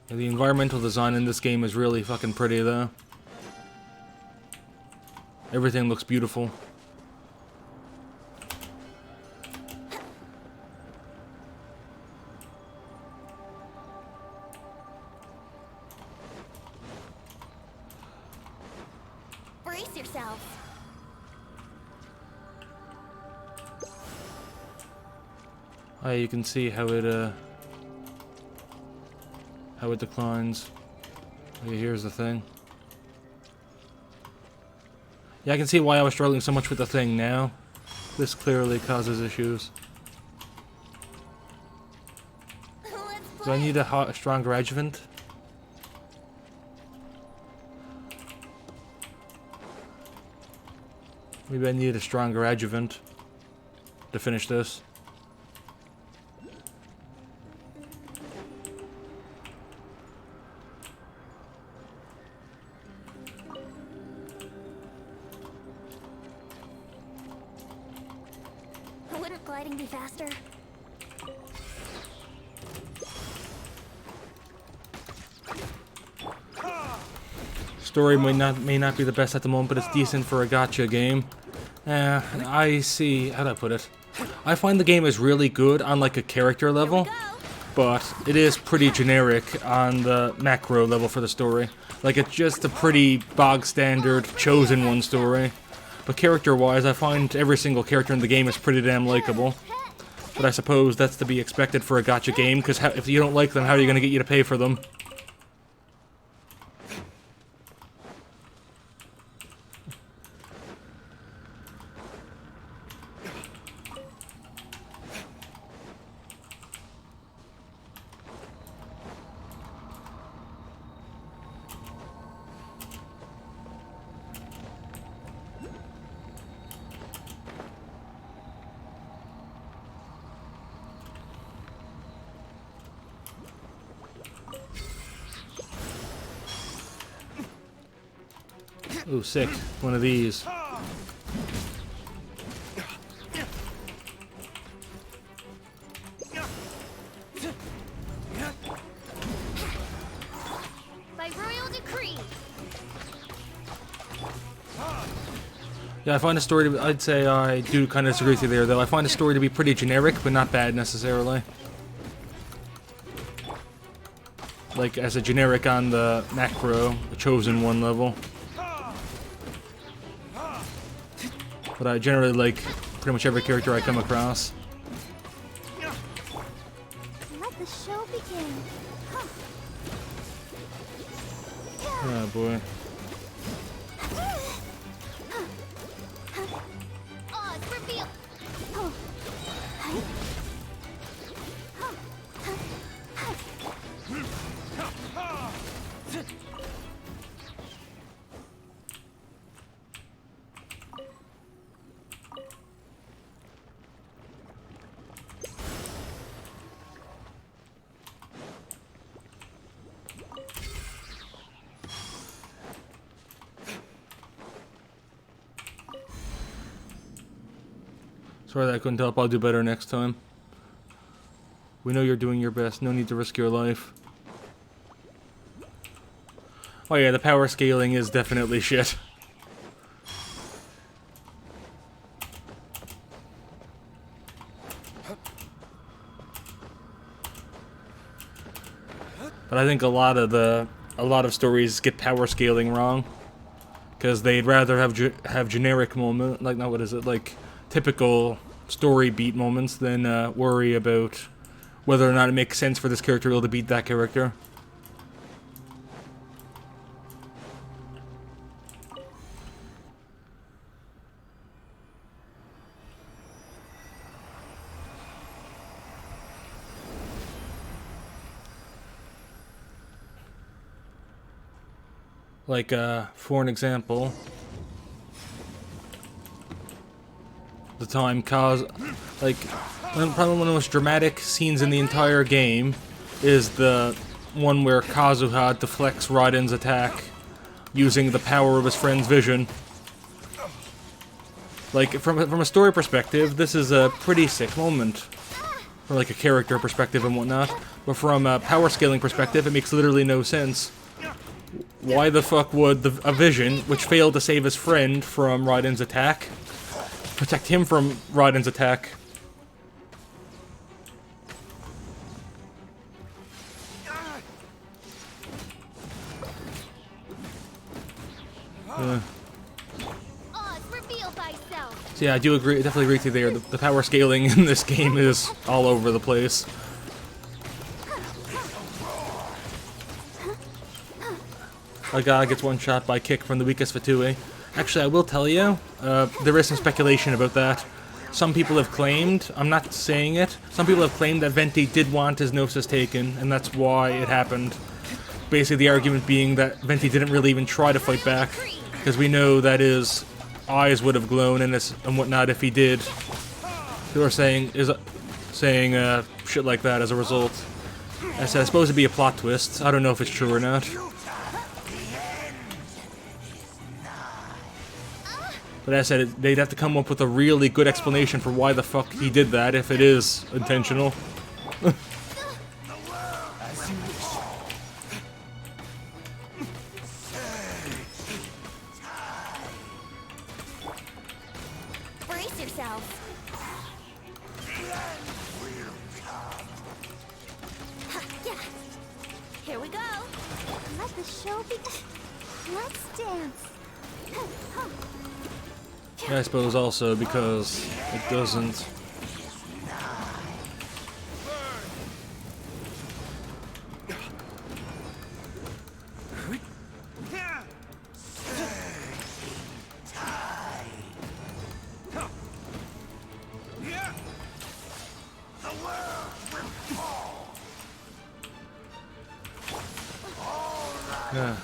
Yeah, the environmental design in this game is really fucking pretty, though. Everything looks beautiful. Brace yourselves. Oh, you can see how it declines. Okay, here's the thing. Yeah, I can see why I was struggling so much with the thing now. This clearly causes issues. Do I need a stronger adjuvant? Maybe I need a stronger adjuvant to finish this. Wouldn't gliding be faster? Story may not be the best at the moment, but it's decent for a gacha game. I see. How do I put it? I find the game is really good on like a character level, but it is pretty generic on the macro level for the story. Like it's just a pretty bog standard chosen one story. But character-wise, I find every single character in the game is pretty damn likable. But I suppose that's to be expected for a gacha game, because if you don't like them, how are you going to get you to pay for them? Ooh, sick. One of these. By royal decree. Yeah, I find the story to, I'd say I do kind of disagree with you there, though. I find the story to be pretty generic, but not bad necessarily. Like, as a generic on the macro, the Chosen One level. But I generally like pretty much every character I come across. Let the show begin. Oh boy. Odds reveal. Sorry that I couldn't help. I'll do better next time. We know you're doing your best. No need to risk your life. Oh yeah, the power scaling is definitely shit. But I think a lot of stories get power scaling wrong, because they'd rather have generic moment, like, not what is it, like typical story beat moments than worry about whether or not it makes sense for this character to beat that character. Like, for an example, the time like, probably one of the most dramatic scenes in the entire game is the one where Kazuha deflects Raiden's attack using the power of his friend's vision. Like, from a story perspective, this is a pretty sick moment. From like a character perspective and whatnot. But from a power scaling perspective, it makes literally no sense. Why the fuck would a vision, which failed to save his friend from Raiden's attack, protect him from Raiden's attack? Odds reveal thyself. So yeah, I do agree, definitely agree with you there. The power scaling in this game is all over the place. A guy gets one shot by kick from the weakest Fatui. Actually, I will tell you, there is some speculation about that. Some people have claimed, I'm not saying it, some people have claimed that Venti did want his Gnosis taken, and that's why it happened. Basically, the argument being that Venti didn't really even try to fight back, because we know that his eyes would have glown and whatnot if he did. People are saying shit like that as a result. I said, it's supposed to be a plot twist. I don't know if it's true or not. But as I said, they'd have to come up with a really good explanation for why the fuck he did that, if it is intentional. Brace yourself. Yeah. Here we go. Let the show begin. Let's dance. Yeah, I suppose also because it doesn't... Yeah.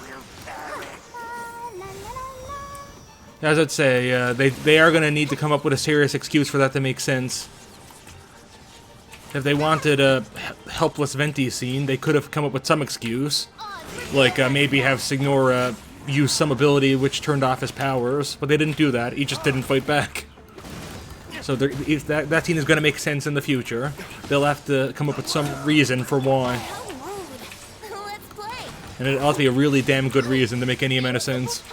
As I'd say, they are going to need to come up with a serious excuse for that to make sense. If they wanted a helpless Venti scene, they could have come up with some excuse. Like, maybe have Signora use some ability which turned off his powers, but they didn't do that. He just didn't fight back. So if that scene is going to make sense in the future. They'll have to come up with some reason for why. How rude. Let's play. And it ought to be a really damn good reason to make any amount of sense.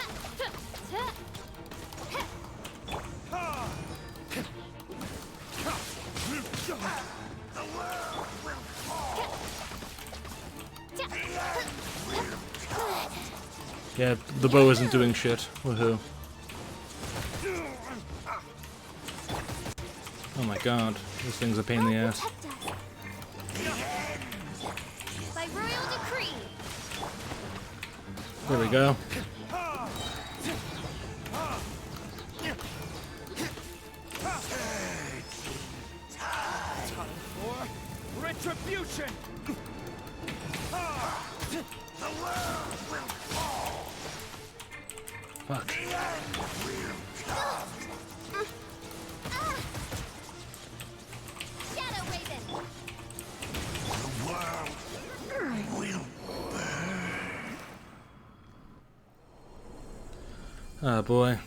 Yeah, the bow isn't doing shit. Woohoo. Oh my god, this thing's a pain in the ass. By royal decree. There we go. Retribution! Fuck. Shadow Raven. Oh boy.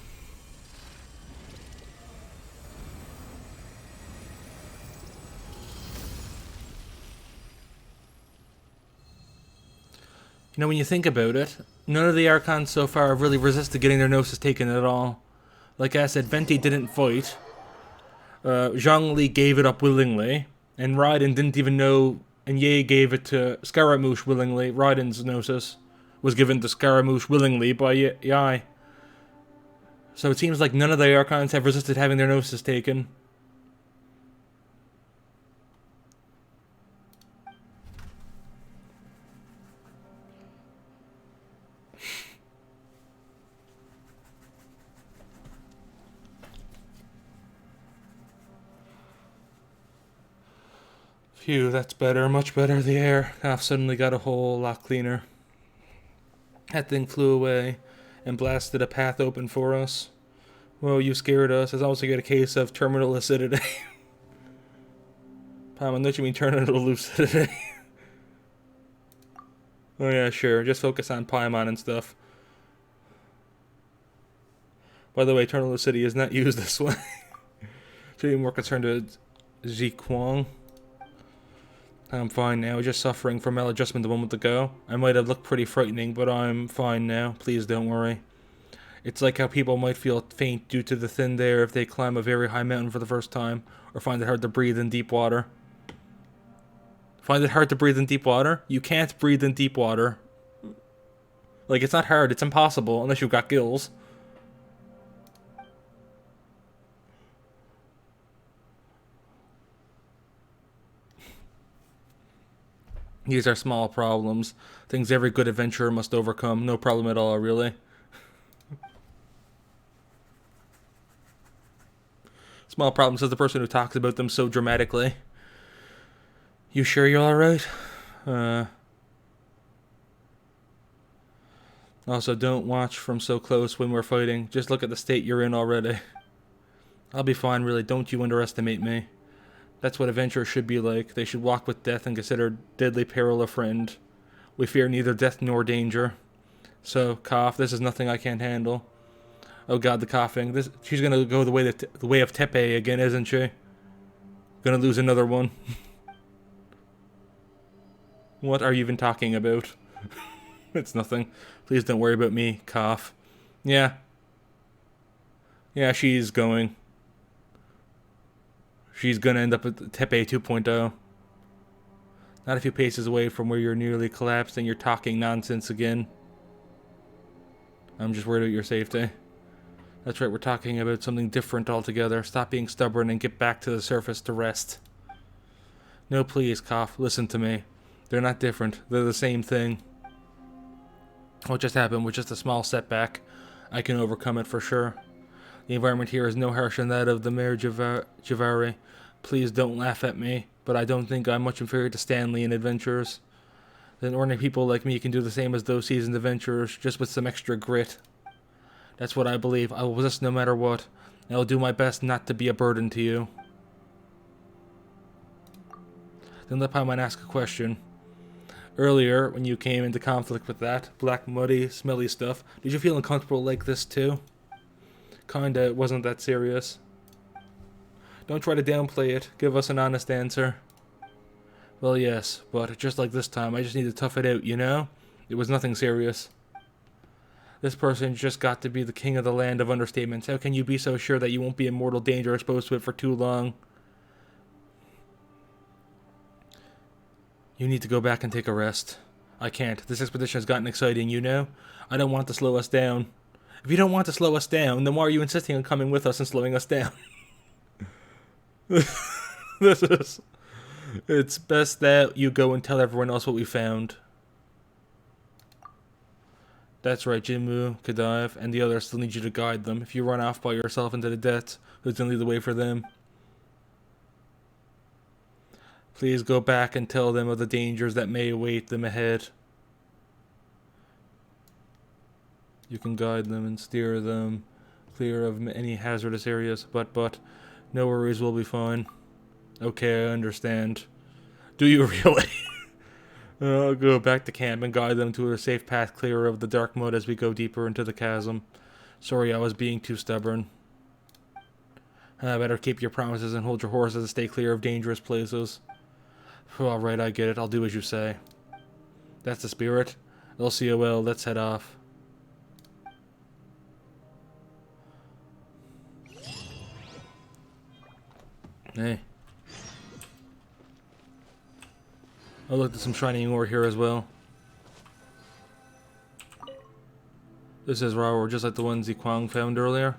You know, when you think about it, none of the Archons so far have really resisted getting their noses taken at all. Like I said, Venti didn't fight. Zhongli gave it up willingly. And Raiden didn't even know, and Ye gave it to Scaramouche willingly. Raiden's gnosis was given to Scaramouche willingly by Yai. So it seems like none of the Archons have resisted having their noses taken. Phew, that's better, much better. The air suddenly got a whole lot cleaner. That thing flew away and blasted a path open for us. Whoa, you scared us. It's also got a case of terminal lucidity. Paimon, don't you mean terminal lucidity? Oh yeah, sure. Just focus on Paimon and stuff. By the way, terminal lucidity is not used this way. Should be more concerned with Ji Kwang. I'm fine now, just suffering from maladjustment a moment ago. I might have looked pretty frightening, but I'm fine now. Please don't worry. It's like how people might feel faint due to the thin air if they climb a very high mountain for the first time, or find it hard to breathe in deep water. Find it hard to breathe in deep water? You can't breathe in deep water. Like, it's not hard, it's impossible, unless you've got gills. These are small problems. Things every good adventurer must overcome. No problem at all, really. Small problems says the person who talks about them so dramatically. You sure you're alright? Also, don't watch from so close when we're fighting. Just look at the state you're in already. I'll be fine, really. Don't you underestimate me. That's what adventurers should be like. They should walk with death and consider deadly peril a friend. We fear neither death nor danger. So, cough. This is nothing I can't handle. Oh god, the coughing. She's gonna go the way of Tepe again, isn't she? Gonna lose another one. What are you even talking about? It's nothing. Please don't worry about me. Cough. Yeah. Yeah, she's going. She's gonna end up at Tepe 2.0. Not a few paces away from where you're nearly collapsed and you're talking nonsense again. I'm just worried about your safety. That's right, we're talking about something different altogether. Stop being stubborn and get back to the surface to rest. No, please, Cough, listen to me. They're not different. They're the same thing. What just happened was just a small setback. I can overcome it for sure. The environment here is no harsher than that of the Mare Javari. Please don't laugh at me, but I don't think I'm much inferior to Stanley in adventurers. Then ordinary people like me can do the same as those seasoned adventurers, just with some extra grit. That's what I believe. I will resist no matter what. I will do my best not to be a burden to you. Then let Paimon ask a question. earlier when you came into conflict with that black, muddy, smelly stuff. Did you feel uncomfortable like this too? Kinda, it wasn't that serious. Don't try to downplay it. Give us an honest answer. Well, yes, but just like this time, I just need to tough it out, you know? It was nothing serious. This person just got to be the king of the land of understatements. How can you be so sure that you won't be in mortal danger exposed to it for too long? You need to go back and take a rest. I can't. This expedition has gotten exciting, you know? I don't want to slow us down. If you don't want to slow us down, then why are you insisting on coming with us and slowing us down? This is... It's best that you go and tell everyone else what we found. That's right, Jinmu, Kadiv, and the others still need you to guide them. If you run off by yourself into the depths, who's going to lead the way for them? Please go back and tell them of the dangers that may await them ahead. You can guide them and steer them clear of any hazardous areas, but no worries, we'll be fine. Okay, I understand. Do you really? I'll go back to camp and guide them to a safe path clear of the dark mud as we go deeper into the chasm. Sorry, I was being too stubborn. Better keep your promises and hold your horses and stay clear of dangerous places. Alright, I get it. I'll do as you say. That's the spirit. LCOL, let's head off. Hey. Oh look, there's some shining ore here as well. This is raw ore, just like the ones Ziquang found earlier.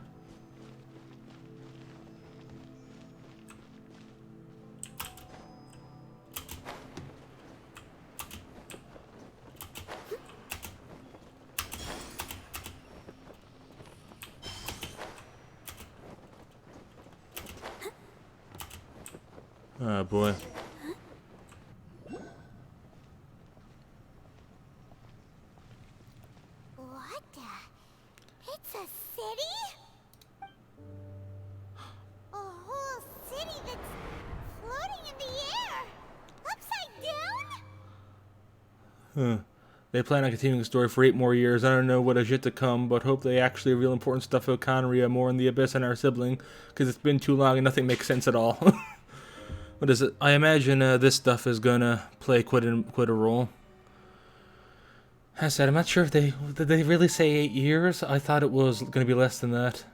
Oh boy. What the? It's a city? A whole city that's floating in the air? Upside down? Huh. They plan on continuing the story for 8 more years. I don't know what is yet to come, but hope they actually reveal important stuff about Conria, more in the Abyss and our sibling, because it's been too long and nothing makes sense at all. What is it? I imagine this stuff is gonna play quite a role. As I said, I'm not sure if did they really say 8 years? I thought it was gonna be less than that.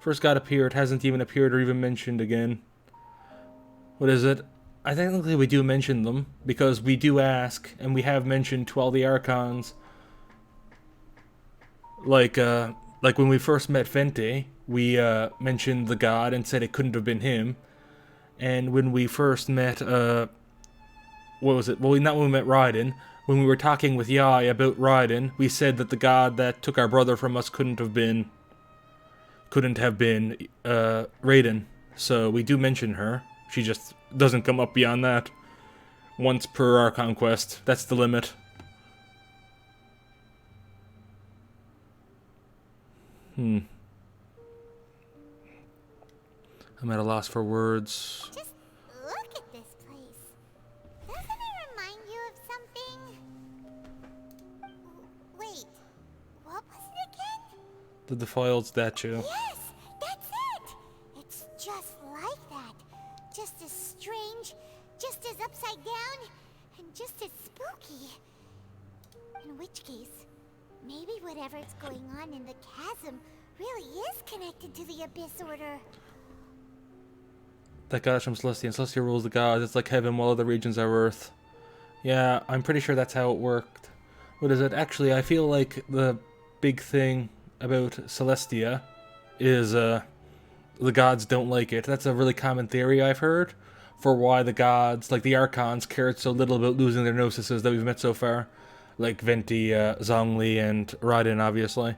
First God appeared, hasn't even appeared or even mentioned again. What is it? I technically we do mention them, because we do ask, and we have mentioned to all the Archons. Like when we first met Vente, we mentioned the god and said it couldn't have been him. And when we first met, what was it? Well, not when we met Raiden. When we were talking with Yai about Raiden, we said that the god that took our brother from us couldn't have been Raiden. So we do mention her. She just doesn't come up beyond that. Once per Archon quest. That's the limit. I'm at a loss for words. Just look at this place. Doesn't it remind you of something? Wait, what was it again? The defiled statue. Yes, that's it! It's just like that. Just as strange, just as upside down, and just as spooky. In which case, maybe whatever's going on in the chasm really is connected to the Abyss Order. That god is from Celestia, and Celestia rules the gods. It's like heaven while other regions are earth. Yeah, I'm pretty sure that's how it worked. What is it? Actually, I feel like the big thing about Celestia is the gods don't like it. That's a really common theory I've heard for why the gods, like the Archons, cared so little about losing their Gnosis that we've met so far. Like Venti, Zhongli, and Raiden, obviously.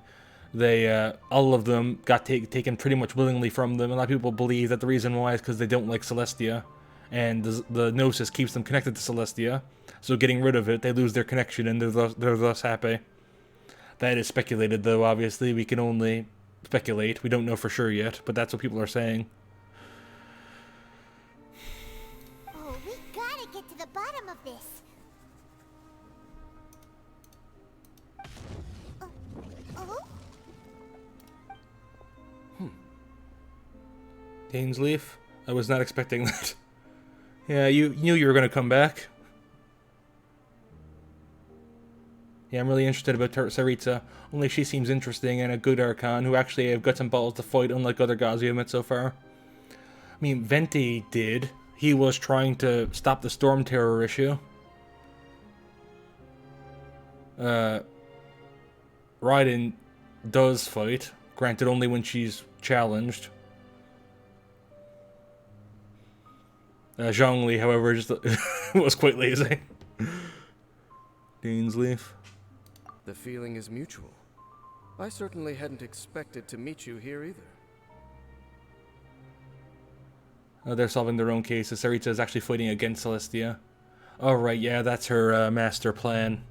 They, all of them got taken pretty much willingly from them. A lot of people believe that the reason why is because they don't like Celestia. And the Gnosis keeps them connected to Celestia. So getting rid of it, they lose their connection and they're thus happy. That is speculated, though, obviously. We can only speculate. We don't know for sure yet, but that's what people are saying. Oh, we gotta get to the bottom of this. Ainsleaf? I was not expecting that. Yeah, you knew you were going to come back. Yeah, I'm really interested about Saritsa. Only she seems interesting and a good Archon who actually have guts and balls to fight, unlike other gods we've met so far. I mean, Venti did. He was trying to stop the Storm Terror issue. Raiden does fight, granted only when she's challenged. Zhongli, however, just was quite lazy. Ainsleaf. The feeling is mutual. I certainly hadn't expected to meet you here either. They're solving their own cases. Saritsa is actually fighting against Celestia. Oh, right, yeah, that's her master plan.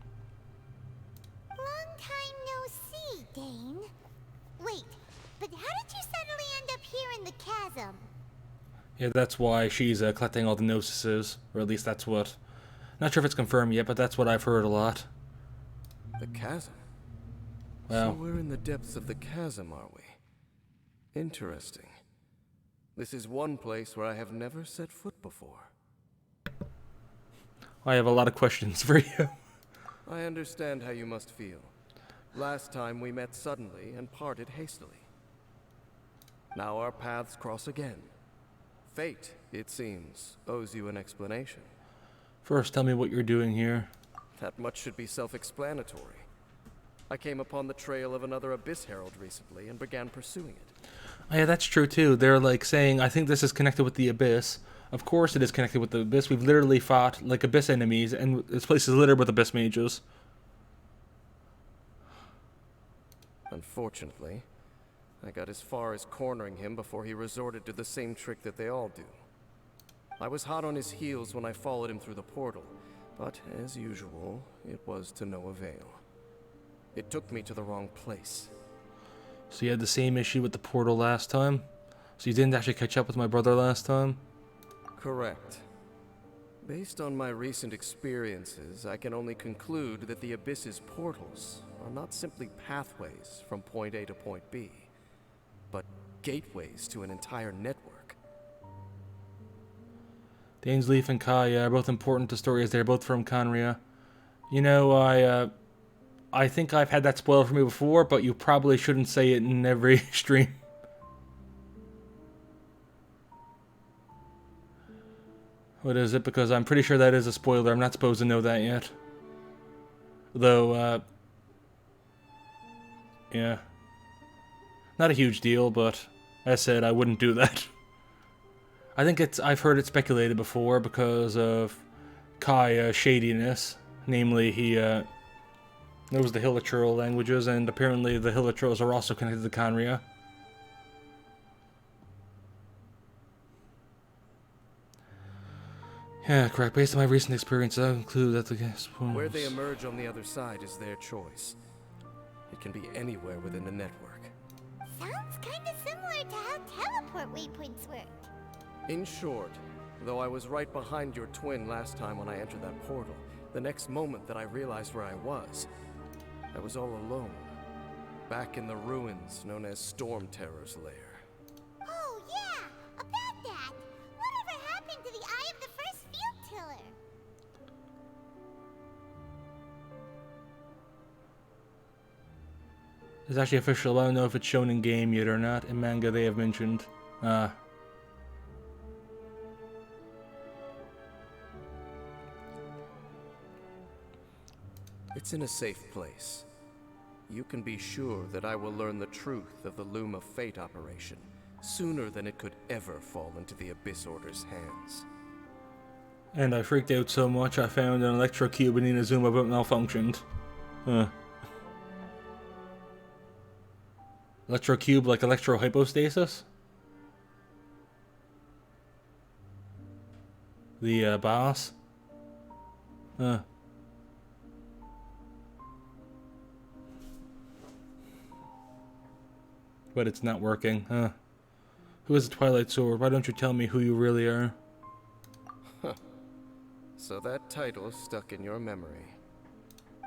Long time no see, Dane. Wait, but how did you suddenly end up here in the chasm? Yeah, that's why she's collecting all the Gnosises. Or at least that's what... Not sure if it's confirmed yet, but that's what I've heard a lot. The chasm? Wow. So we're in the depths of the chasm, are we? Interesting. This is one place where I have never set foot before. I have a lot of questions for you. I understand how you must feel. Last time we met suddenly and parted hastily. Now our paths cross again. Fate, it seems, owes you an explanation. First, tell me what you're doing here. That much should be self-explanatory. I came upon the trail of another Abyss Herald recently and began pursuing it. Oh, yeah, that's true too. They're like saying, I think this is connected with the Abyss. Of course it is connected with the Abyss. We've literally fought like Abyss enemies, and this place is littered with Abyss mages. Unfortunately, I got as far as cornering him before he resorted to the same trick that they all do. I was hot on his heels when I followed him through the portal, but as usual, it was to no avail. It took me to the wrong place. So you had the same issue with the portal last time? So you didn't actually catch up with my brother last time? Correct. Based on my recent experiences, I can only conclude that the Abyss's portals are not simply pathways from point A to point B, but gateways to an entire network. Ainsleaf and Kaya are both important to stories. They're both from Conria. You know, I think I've had that spoiled for me before, but you probably shouldn't say it in every stream. What is it? Because I'm pretty sure that is a spoiler. I'm not supposed to know that yet. Though, yeah. Not a huge deal, but as said, I wouldn't do that. I think I've heard it speculated before because of Kai shadiness. Namely, he knows the Hilichurl languages, and apparently the Hilichurls are also connected to Conria. Yeah, correct. Based on my recent experience, I conclude that the guest Where they emerge on the other side is their choice. It can be anywhere within the network. Sounds kinda similar to how teleport waypoints work. In short, though I was right behind your twin last time when I entered that portal, the next moment that I realized where I was all alone, back in the ruins known as Storm Terror's lair. Oh yeah, about that. Whatever happened to the Eye of the First Field Tiller? It's actually official. I don't know if it's shown in game yet or not. In manga, they have mentioned. It's in a safe place. You can be sure that I will learn the truth of the Loom of Fate operation sooner than it could ever fall into the Abyss Order's hands. And I freaked out so much I found an electro cube in Inazuma but malfunctioned. Electro cube like electro hypostasis? The boss? But it's not working, huh? Who is the Twilight Sword? Why don't you tell me who you really are? So that title stuck in your memory.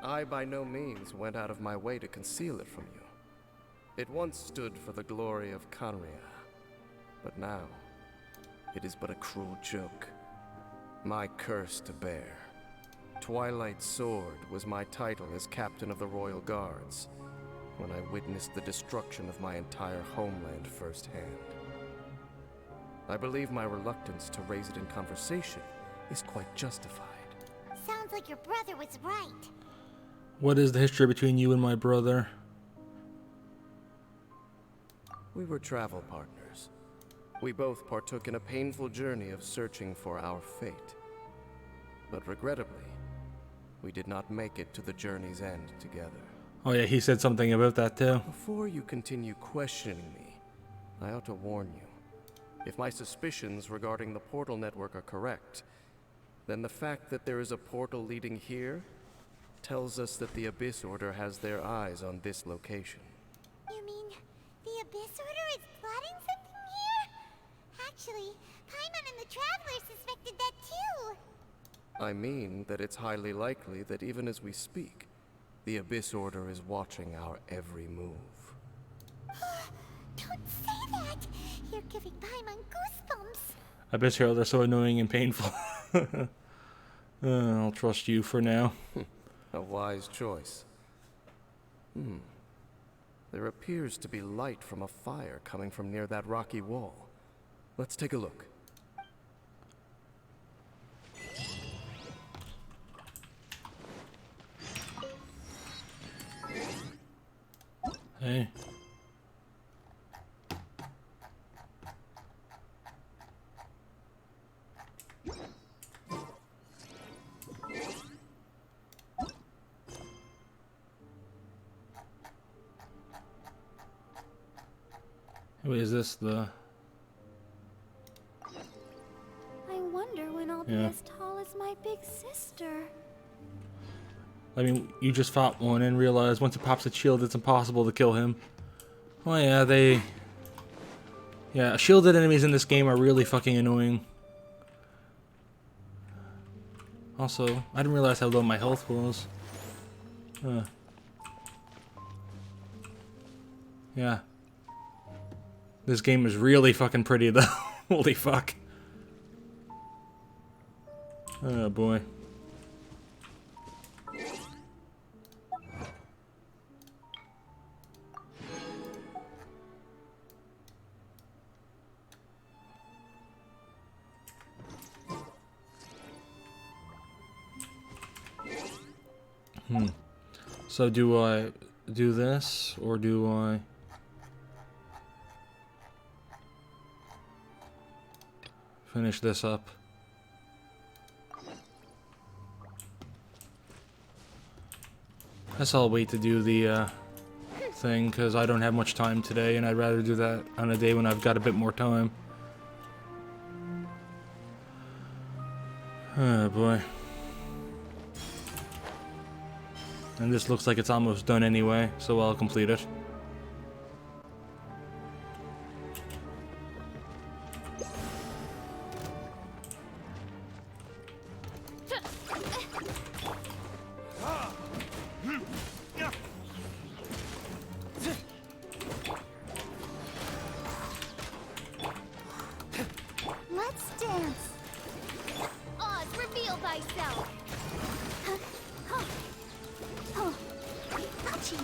I by no means went out of my way to conceal it from you. It once stood for the glory of Conria, but now it is but a cruel joke. My curse to bear. Twilight Sword was my title as captain of the Royal Guards, when I witnessed the destruction of my entire homeland firsthand. I believe my reluctance to raise it in conversation is quite justified. Sounds like your brother was right. What is the history between you and my brother? We were travel partners. We both partook in a painful journey of searching for our fate. But regrettably, we did not make it to the journey's end together. Oh yeah, he said something about that too. Before you continue questioning me, I ought to warn you. If my suspicions regarding the portal network are correct, then the fact that there is a portal leading here tells us that the Abyss Order has their eyes on this location. You mean the Abyss Order is plotting something here? Actually, Paimon and the Traveler suspected that too. I mean that it's highly likely that even as we speak, the Abyss Order is watching our every move. Don't say that! You're giving Paimon goosebumps. Abyss Herald are so annoying and painful. I'll trust you for now. A wise choice. There appears to be light from a fire coming from near that rocky wall. Let's take a look. Hey. Wait, is this the... I wonder when I'll be Yeah. as tall as my big sister. I mean, you just fought one and realized once it pops its shield, it's impossible to kill him. Oh yeah, Yeah, shielded enemies in this game are really fucking annoying. Also, I didn't realize how low my health was. Yeah. This game is really fucking pretty though. Holy fuck. Oh boy. So do I do this, or do I... finish this up? Guess I'll wait to do the thing, because I don't have much time today, and I'd rather do that on a day when I've got a bit more time. Oh boy. And this looks like it's almost done anyway, so I'll complete it. Let's dance. Oz, reveal thyself. Oh, ouchie.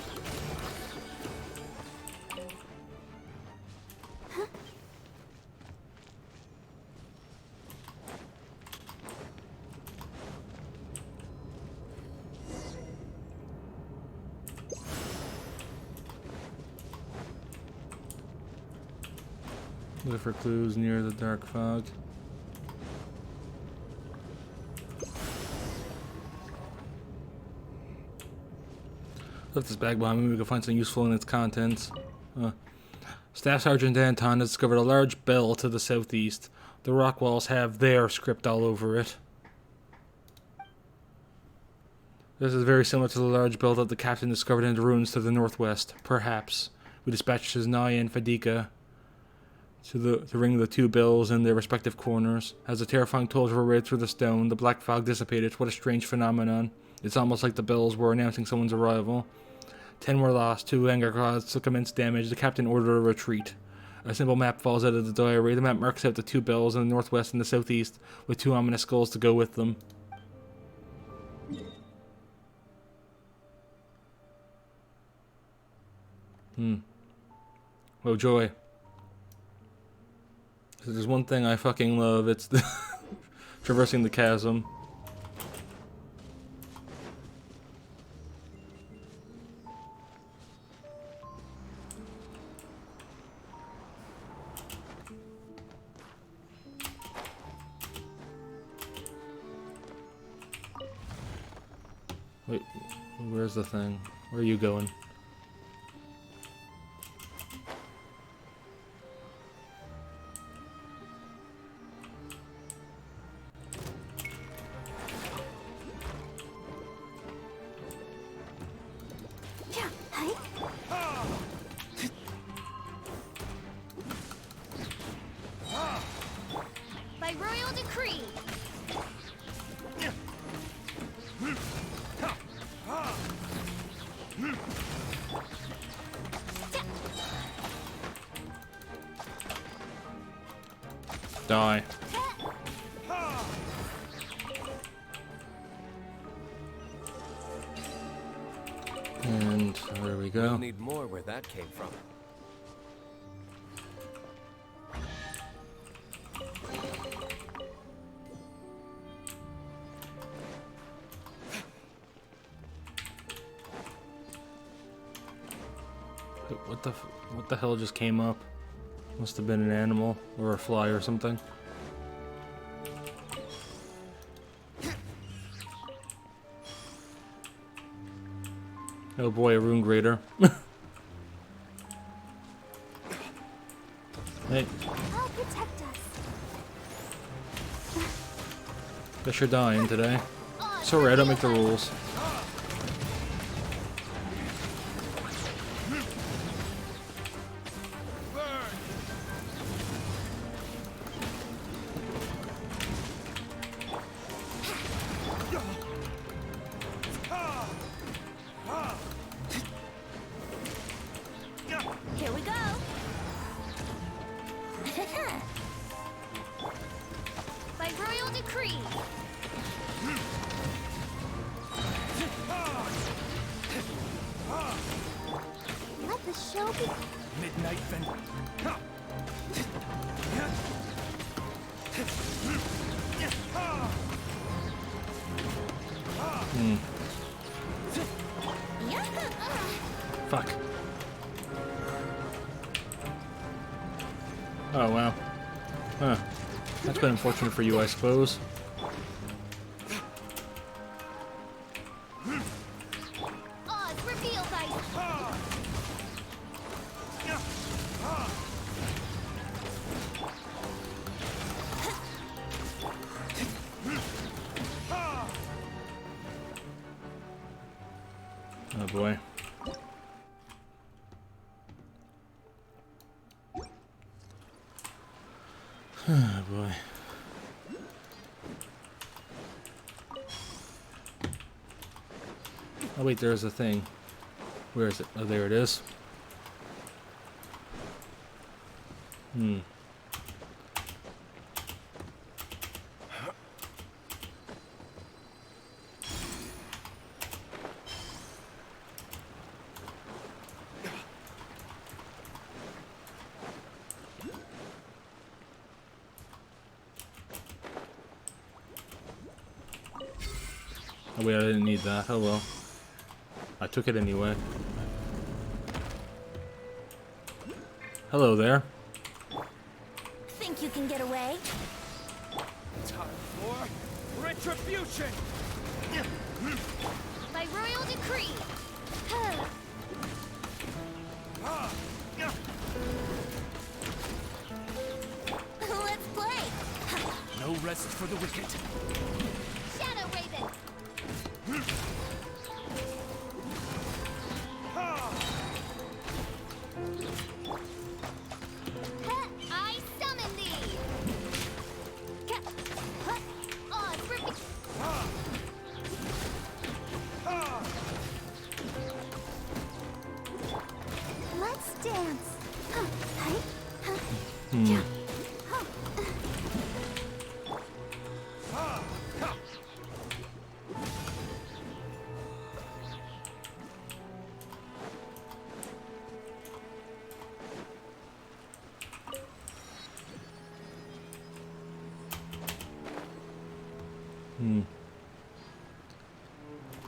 Look for clues near the dark fog. Left this bag behind me, we can find something useful in its contents. Staff Sergeant Anton has discovered a large bell to the southeast. The rock walls have their script all over it. This is very similar to the large bell that the captain discovered in the ruins to the northwest. Perhaps. We dispatched his Naya and Fadika to ring the two bells in their respective corners. As the terrifying tolls reverberated through the stone, the black fog dissipated. What a strange phenomenon. It's almost like the bells were announcing someone's arrival. 10 were lost, 2 anger gods took immense damage. The captain ordered a retreat. A simple map falls out of the diary. The map marks out the 2 bells in the northwest and the southeast, with 2 ominous skulls to go with them. Oh joy. So there's one thing I fucking love, it's the traversing the chasm. Wait, where's the thing? Where are you going? By royal decree. Die. And there we go. We'll need more where that came from. Wait, what the hell just came up? Must have been an animal or a fly or something. Oh boy, a rune grater. Hey, I'll protect us. guess you're dying today. Sorry, I don't make the rules. Here we go. By royal decree. Let the show be. Midnight Ven... Fuck. Oh wow. Huh. That's been unfortunate for you, I suppose. Odds revealed by. Oh boy. Oh boy. Oh wait, there's a thing. Where is it? Oh, there it is. Oh wait, I didn't need that. Oh well. I took it anyway. Hello there. Think you can get away? Time for retribution! By royal decree. Let's play. No rest for the wicked. Shadow Raven. I summon thee. Odds revealed. Let's dance.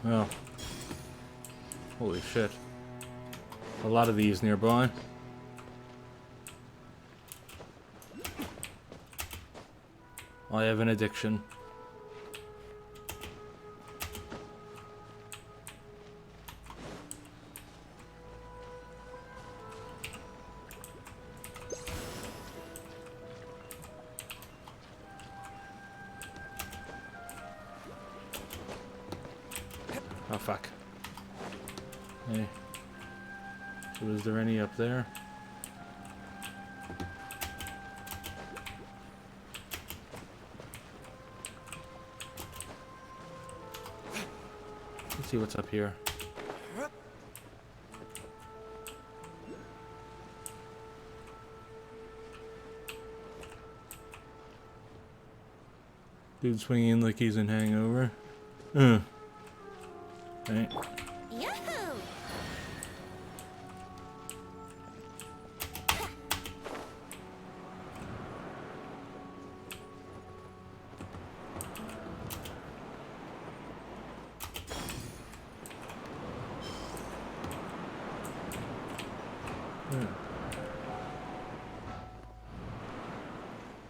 Well. Holy shit. A lot of these nearby. I have an addiction. Oh fuck. Hey. So is there any up there? Let's see what's up here. Dude swinging like he's in Hangover. Right. Yahoo!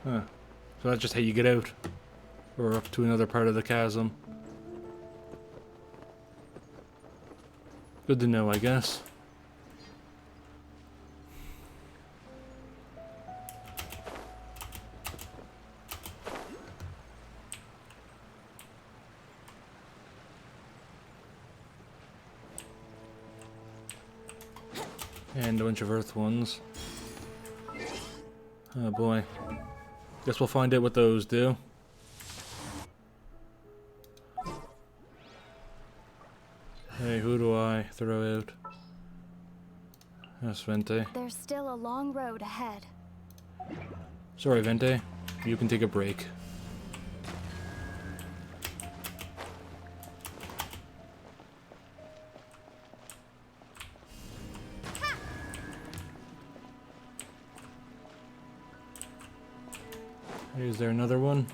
Huh. So that's just how you get out. Or up to another part of the chasm. Good to know, I guess. And a bunch of earth ones. Oh boy. Guess we'll find out what those do. Hey, who do I throw out? That's Vente. There's still a long road ahead. Sorry, Vente. You can take a break. Hey, is there another one?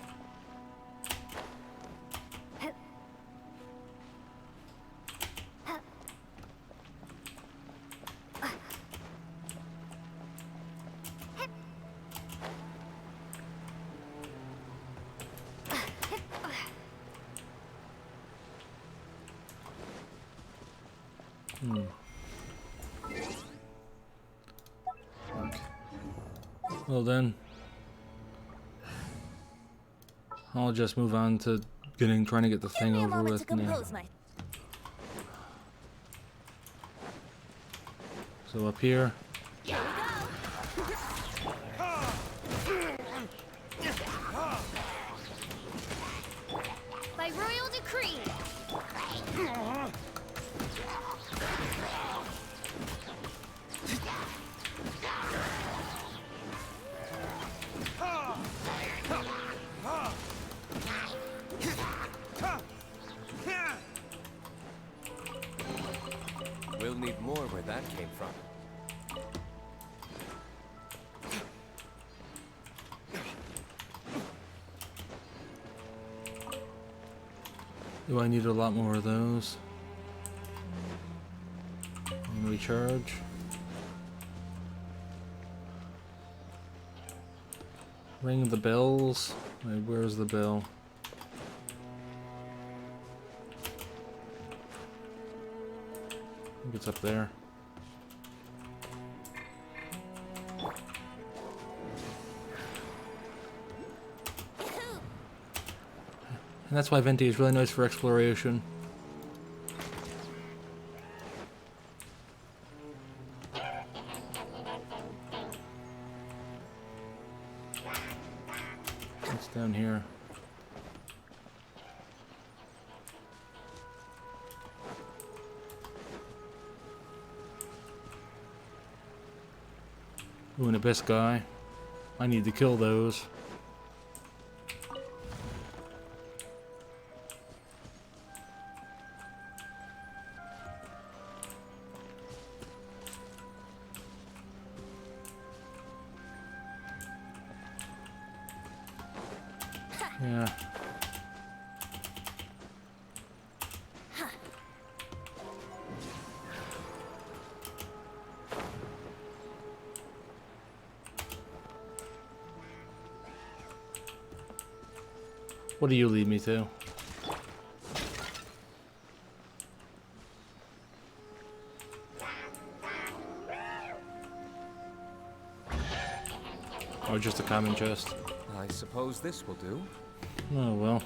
Well then, I'll just move on to trying to get the thing over with now. So up here. By royal decree. We'll need more where that came from. Do I need a lot more of those? And recharge. Ring the bells. Wait, where's the bell? I think it's up there. And that's why Venti is really nice for exploration. What's down here? Ooh, an abyss guy. I need to kill those. Yeah. What do you lead me to? Or just a common chest? I suppose this will do. Oh well.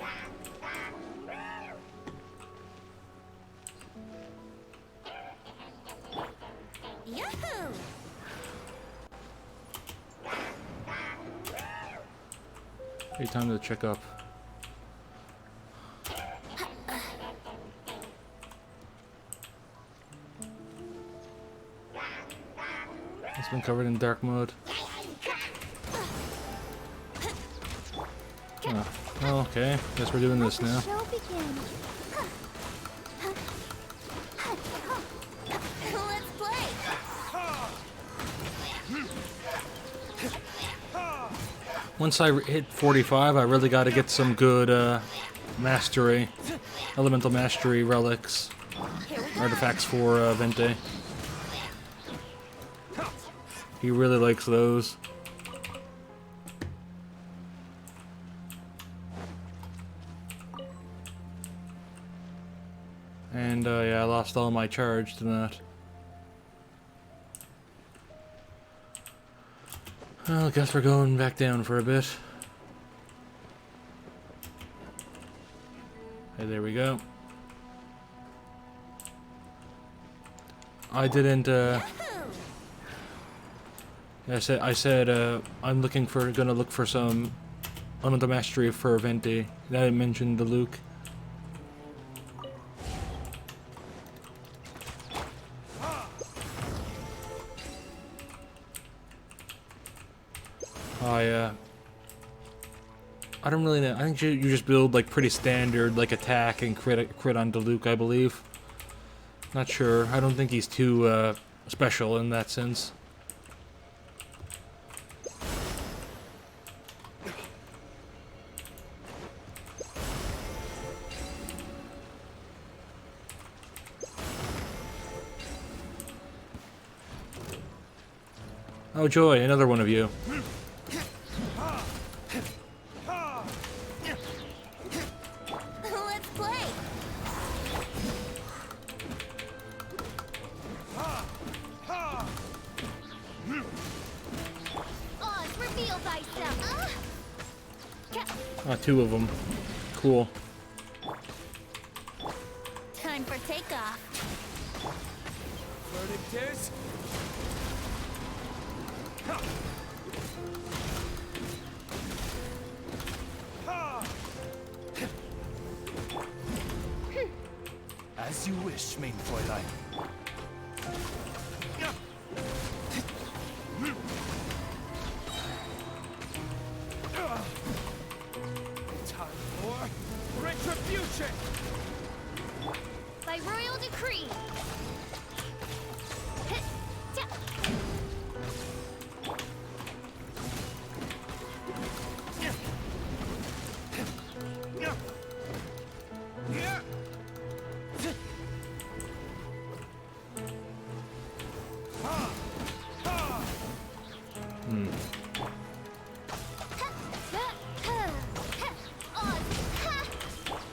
Yahoo! Hey, time to check up. It's been covered in dark mud. Oh, okay. Guess we're doing this now. Show begin. Let's play! Once I hit 45, I really got to get some good mastery, elemental mastery relics, artifacts for Vente. He really likes those. And yeah, I lost all my charge to that. Well, I guess we're going back down for a bit. Hey, there we go. I didn't, I said, I'm gonna look for some elemental mastery for Venti. I didn't mention the Luke. I don't really know. I think you just build like pretty standard like attack and crit on Diluc, I believe. Not sure. I don't think he's too special in that sense. Oh joy, another one of you. Let's play! Oz, reveal thyself! Ah, two of them. Cool. Time for takeoff. Verdict is... As you wish, main Fräulein. Time for retribution! By royal decree!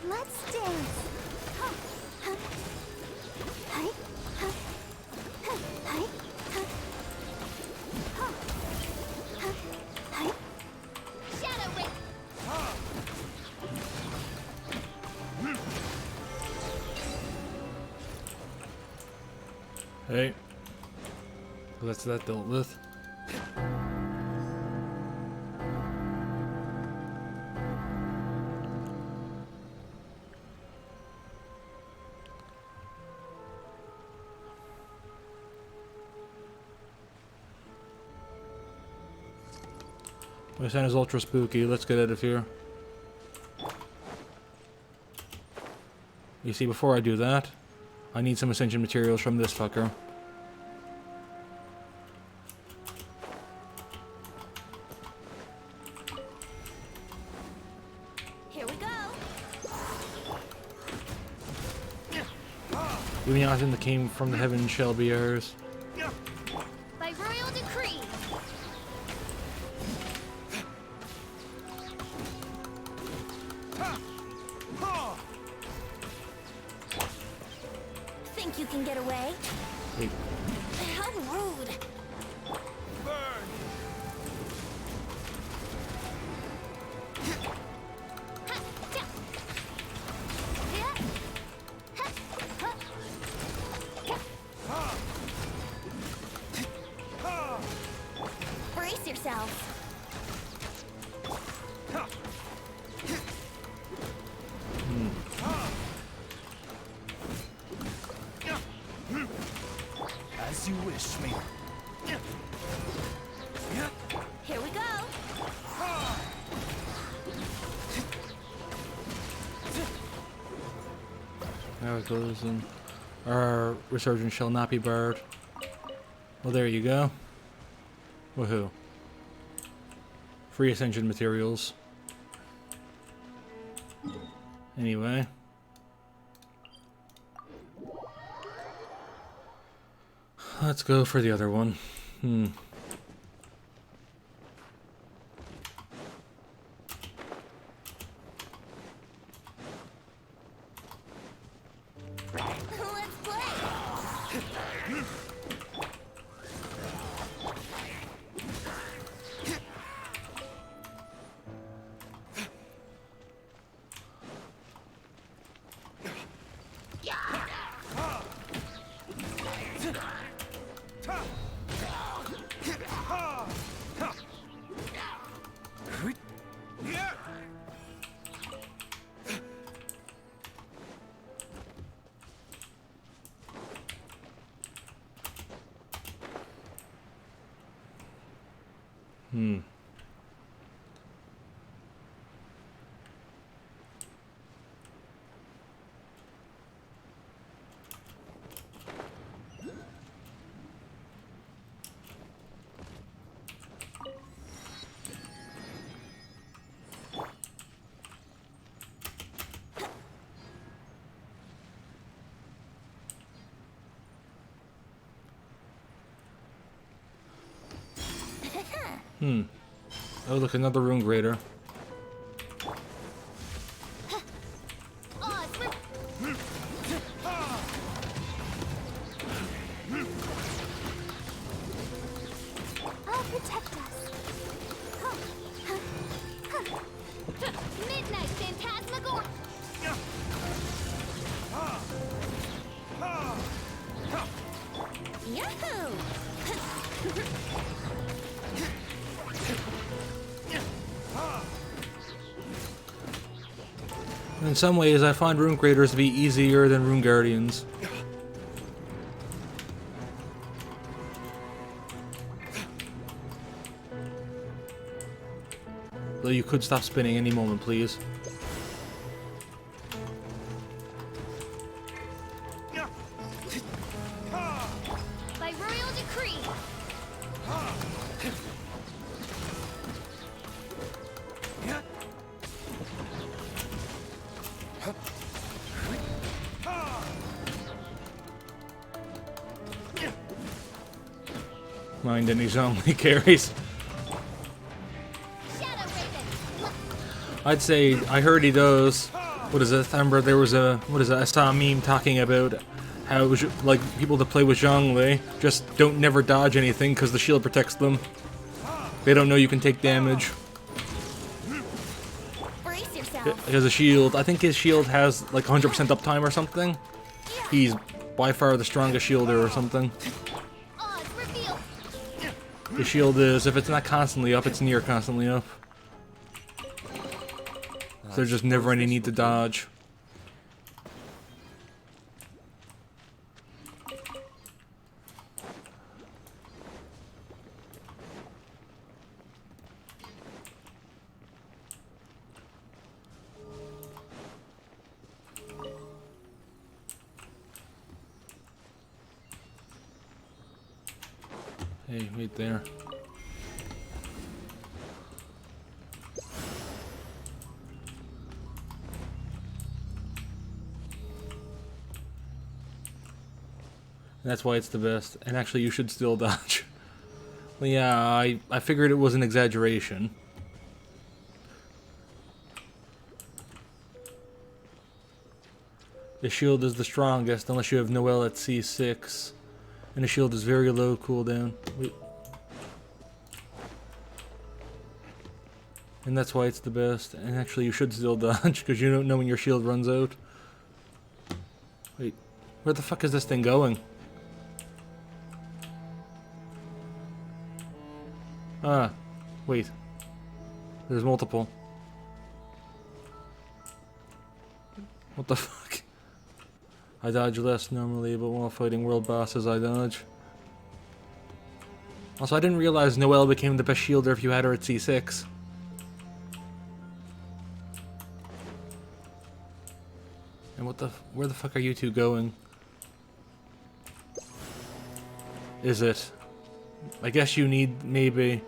Let's dance. Hi. Hi. Hi. Shadow Wing! Hey. Well, that's that dealt with. My sound is ultra spooky. Let's get out of here. You see, before I do that, I need some ascension materials from this fucker. Here we go! Even nothing that came from the heavens shall be ours. By royal decree! Think you can get away? Hey, How rude. Burn! Brace yourself. As you wish, me. Here we go. there it goes, and our resurgence shall not be barred. Well, there you go. Woohoo. Free ascension materials. Anyway. Let's go for the other one. Let's play. Oh, look, another rune grader. I'll protect us. Midnight Phantasmagor. Yahoo! In some ways, I find rune graders to be easier than rune guardians. Though you could stop spinning any moment, please. By royal decree. Mind any zombie carries. Shadow Raven. I'd say I heard he does. What is it? I remember there was a I saw a meme talking about how like people that play with Zhongli just don't never dodge anything because the shield protects them. They don't know you can take damage. Brace yourself. He has a shield. I think his shield has like 100% uptime or something. He's by far the strongest shielder or something. Odds reveal. His shield is, if it's not constantly up, it's near constantly up. So there's just never any need to dodge. Hey, wait there. That's why it's the best. And actually, you should still dodge. Well, yeah, I figured it was an exaggeration. The shield is the strongest unless you have Noelle at C6. And the shield is very low cooldown. Wait. And that's why it's the best. And actually you should still dodge because you don't know when your shield runs out. Wait, where the fuck is this thing going? Ah, wait. There's multiple. What the fuck? I dodge less normally, but while fighting world bosses I dodge. Also, I didn't realize Noelle became the best shielder if you had her at C6. And where the fuck are you two going? Is it? I guess you need, maybe...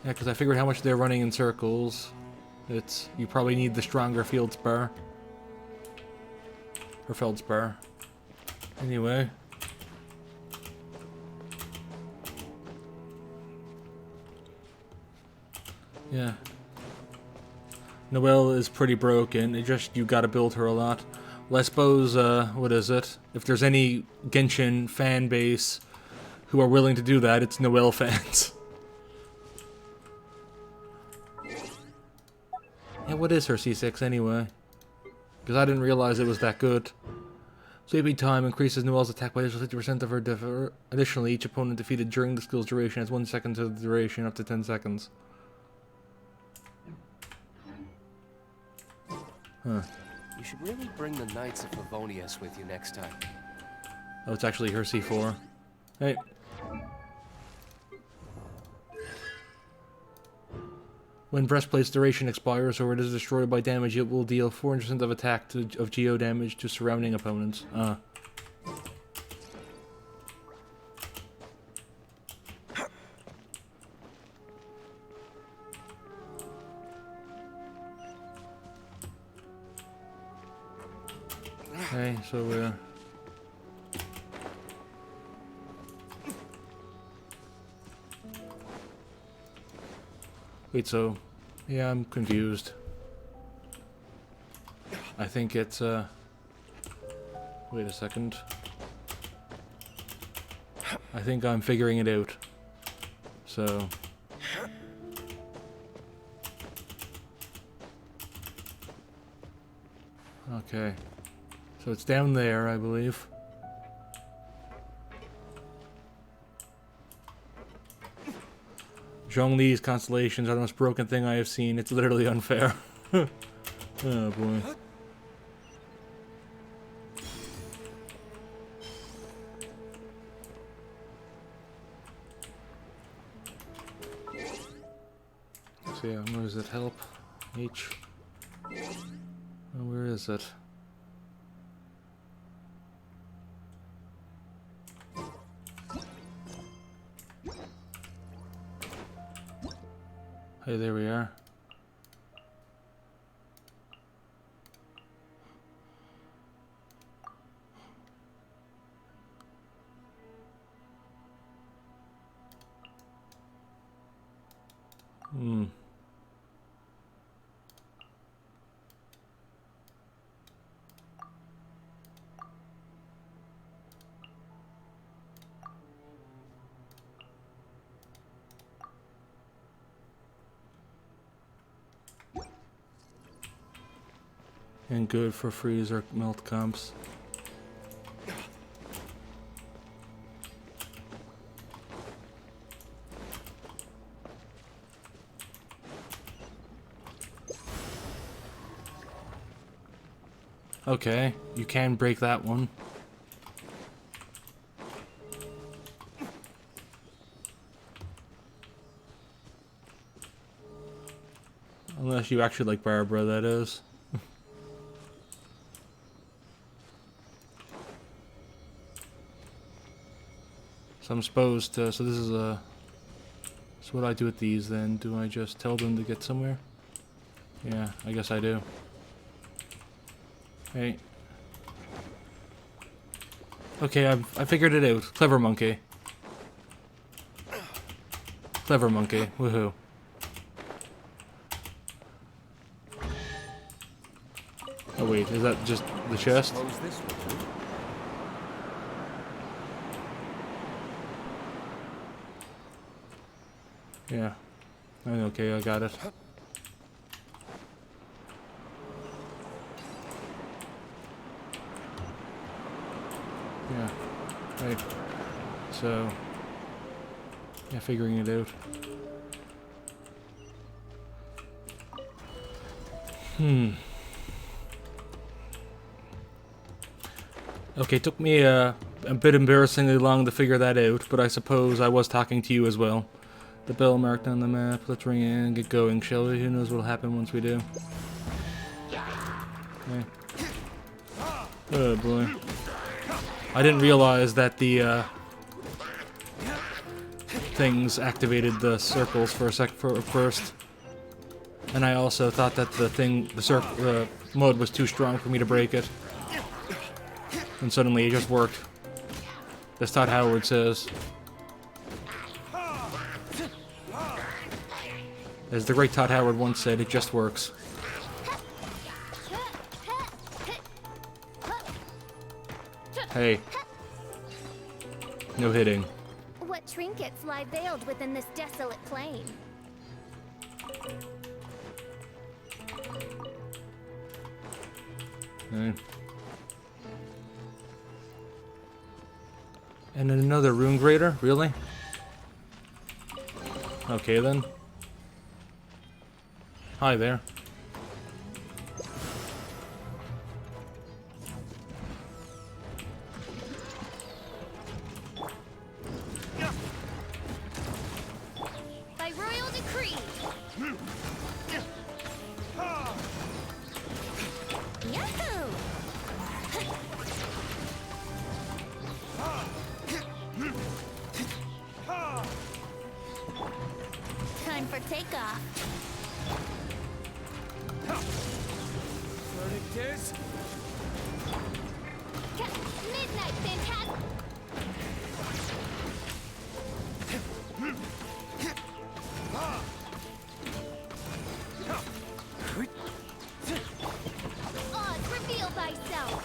Yeah, because I figured how much they're running in circles. You probably need the stronger field spar. Or feldspar. Anyway. Yeah. Noelle is pretty broken. You gotta build her a lot. Well, I suppose, what is it? If there's any Genshin fan base who are willing to do that, it's Noelle fans. Yeah, what is her C6 anyway? Because I didn't realize it was that good. Sweeping time increases Noelle's attack by additional 50% of her Additionally, each opponent defeated during the skill's duration has 1 second to the duration, up to 10 seconds. Huh. You should really bring the Knights of Favonius with you next time. Oh, it's actually her C4. Hey. When Breastplate's duration expires or it is destroyed by damage, it will deal 400% of attack of geo damage to surrounding opponents. Okay, so wait, so yeah, I'm confused. I think it's wait a second. I think I'm figuring it out. So okay. So it's down there, I believe. Zhongli's constellations are the most broken thing I have seen. It's literally unfair. Oh boy. So yeah, where is it? Help. H. Oh, where is it? Hey, there we are. And good for freeze or melt comps. Okay, you can break that one. Unless you actually like Barbara, that is. So I'm supposed to, so this is a, so what do I do with these then? Do I just tell them to get somewhere? Yeah, I guess I do. Hey. Okay, I figured it out. Clever monkey. Clever monkey. Woohoo. Oh wait, is that just the chest? Close this one. Yeah. Okay, I got it. Yeah. Right. So, yeah, figuring it out. Okay, it took me a bit embarrassingly long to figure that out, but I suppose I was talking to you as well. The bell marked on the map. Let's ring in and get going, shall we? Who knows what'll happen once we do. Okay. Oh boy. I didn't realize that the things activated the circles for first. And I also thought that the mud was too strong for me to break it. And suddenly it just worked. That's Todd Howard says. As the great Todd Howard once said, it just works. Hey. No hitting. What trinkets lie veiled within this desolate plain? Okay. And then another rune grader? Really? Okay then. Hi there. By royal decree. Yahoo! Time for takeoff. Verdict is Midnight Phantasm. Oz, reveal thyself.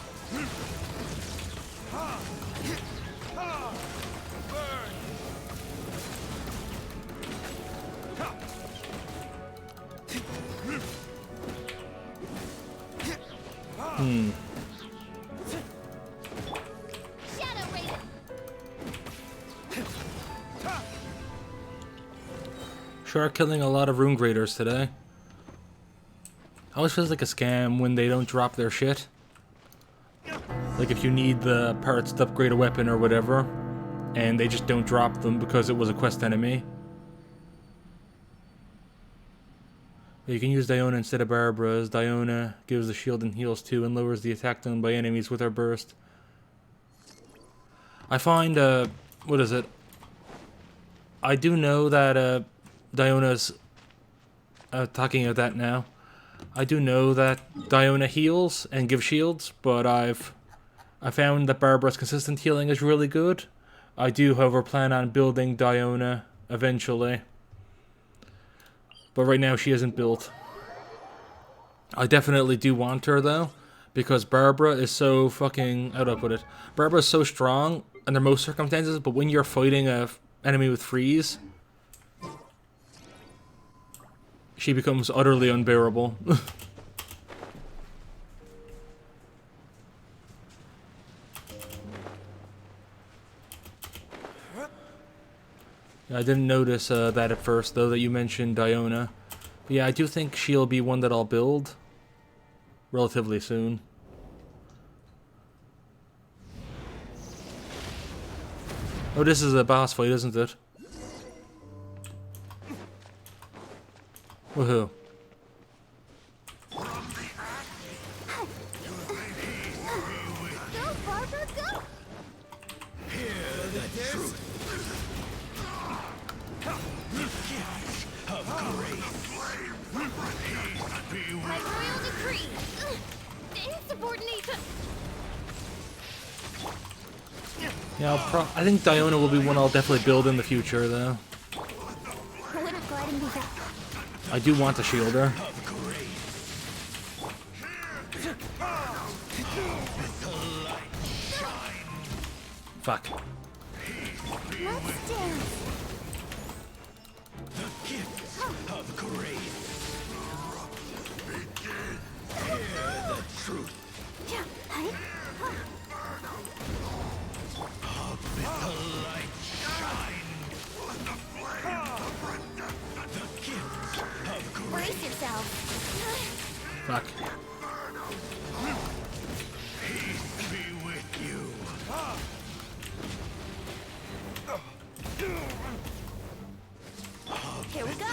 burn. Shadow Raven. Sure, killing a lot of rune graders today. Always feels like a scam when they don't drop their shit. Like if you need the parts to upgrade a weapon or whatever, and they just don't drop them because it was a quest enemy. You can use Diona instead of Barbara, as Diona gives the shield and heals too and lowers the attack done by enemies with her burst. I find, what is it? I do know that, Diona's, talking about that now. I do know that Diona heals and gives shields, but I found that Barbara's consistent healing is really good. I do, however, plan on building Diona eventually. But right now she isn't built. I definitely do want her though, because Barbara is so fucking, how do I put it? Barbara is so strong under most circumstances, but when you're fighting a enemy with freeze, she becomes utterly unbearable. I didn't notice that at first, though, that you mentioned Diona. But yeah, I do think she'll be one that I'll build relatively soon. Oh, this is a boss fight, isn't it? Woohoo. Go, Barbara, go! By royal decree. Insubordination. Yeah, I think Diona will be one I'll definitely build in the future, though. Would have gliding be that. I do want to shield her. Fuck. Let's dance. Of grace. Hear the truth. Yeah, hi. Let the light shine. The gift of grace. Brace yourself. Fuck. Peace be with you. Here we go.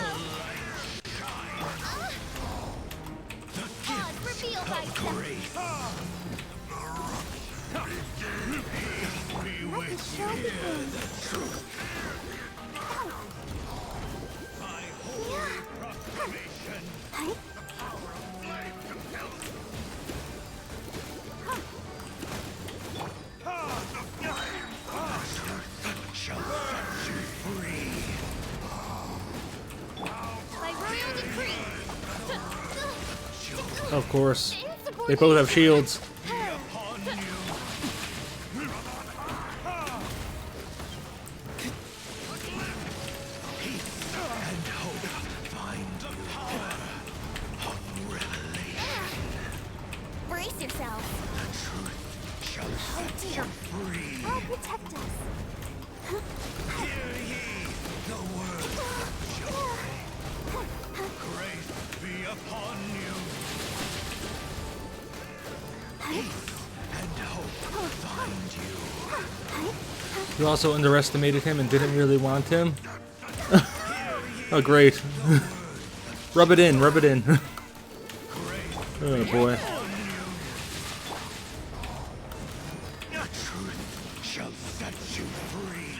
Oz, reveal thyself. Grace. Be Let the with show you. begin. The truth. My holy proclamation. Hi. Shall set you free. By royal decree. Of course. They both have shields. Upon you. Peace and hope find the power of revelation. Brace yourself. The truth shall set you free. I'll protect us. Hear ye the word of joy. Grace be upon you. Peace and hope find you. You also underestimated him and didn't really want him. Oh, great. Rub it in, rub it in. Oh, boy. The truth shall set you free.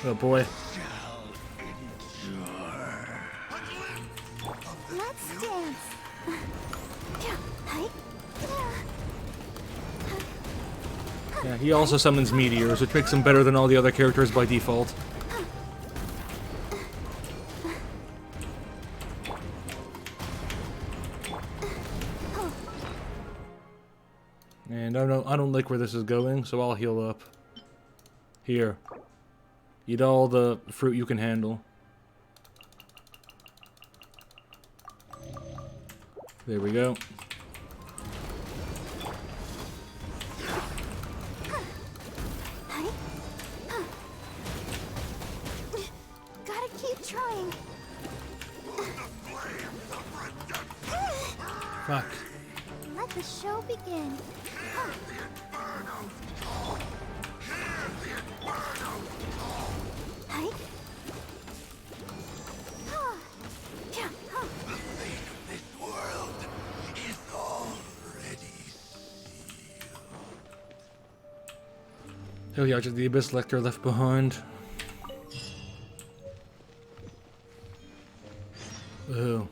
Oh, boy. Shall endure. Let's dance. Yeah, hi. Yeah, he also summons meteors, which makes him better than all the other characters by default. And I don't like where this is going, so I'll heal up. Here. Eat all the fruit you can handle. There we go. Hi. Gotta keep trying. Fuck. Let the show begin. Hi. Yeah. This world is already Oh yeah, just the Abyss Lecter left behind. Oh.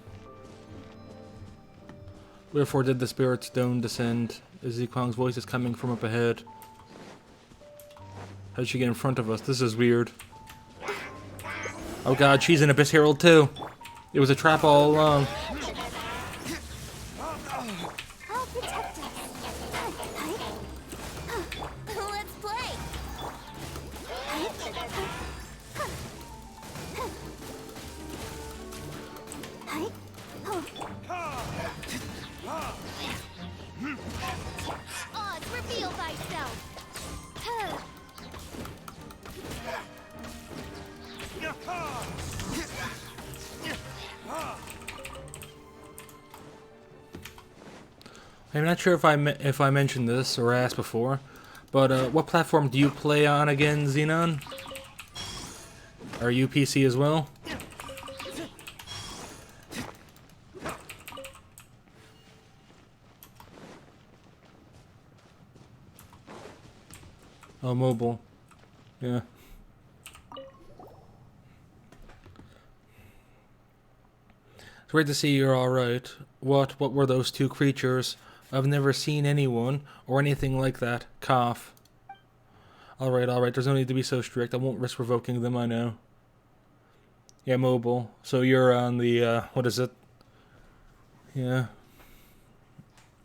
Wherefore did the Spirit Stone descend? Ziquang's voice is coming from up ahead. How did she get in front of us? This is weird. Oh god, she's an Abyss Herald too. It was a trap all along. I'll protect us. Hi. Let's play. Hi. Oz, reveal thyself. I'm not sure if I mentioned this or asked before, but what platform do you play on again, Xenon? Are you PC as well? Oh, mobile. Yeah. It's great to see you're alright. What were those two creatures? I've never seen anyone or anything like that. Cough. Alright, there's no need to be so strict. I won't risk revoking them, I know. Yeah, mobile. So you're on the, what is it? Yeah.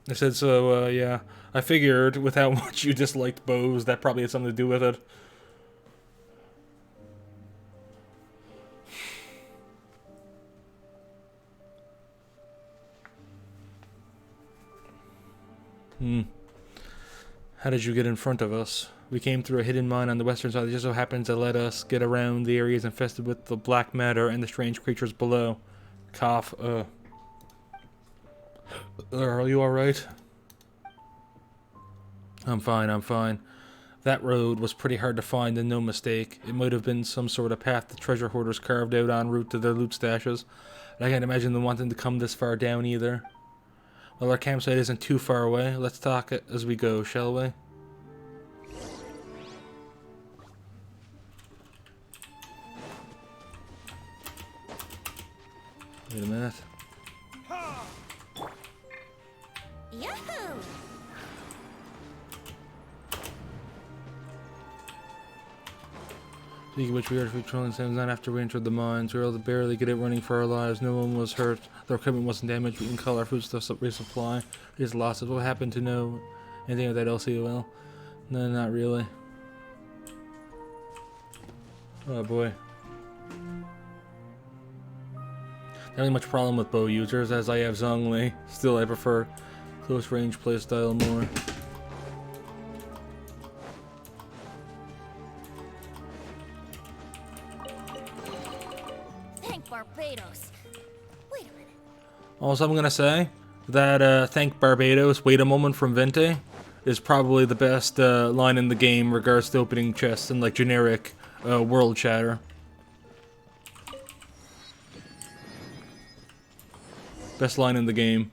I said so. Yeah, I figured with how much you disliked bows, that probably had something to do with it. Hmm. How did you get in front of us? We came through a hidden mine on the western side that just so happens to let us get around the areas infested with the black matter and the strange creatures below. Cough. Are you alright? I'm fine, I'm fine. That road was pretty hard to find and no mistake. It might have been some sort of path the treasure hoarders carved out en route to their loot stashes. I can't imagine them wanting to come this far down either. Well, our campsite isn't too far away. Let's talk it as we go, shall we? Wait a minute. Yahoo! Speaking of which, we heard patrolling same night after we entered the mines. We were able to barely get it running for our lives. No one was hurt. The equipment wasn't damaged. We can call our foodstuffs resupply. We just lost it. What happened to know anything of that LCOL? No, not really. Oh boy. Not really much problem with bow users, as I have Zhongli. Still, I prefer close range playstyle more. Thank Barbados. Wait a minute. Also, I'm gonna say that "Thank Barbados, wait a moment" from Venti is probably the best line in the game in regards to opening chests and like generic world chatter. Best line in the game.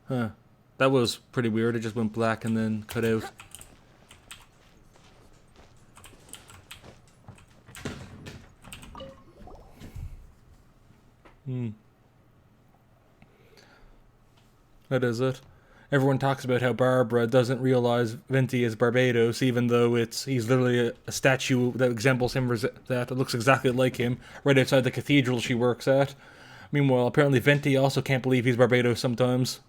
Huh. That was pretty weird. It just went black and then cut out. That is it. Everyone talks about how Barbara doesn't realize Venti is Barbados, even though he's literally a statue that resembles him, that looks exactly like him, right outside the cathedral she works at. Meanwhile, apparently Venti also can't believe he's Barbados sometimes.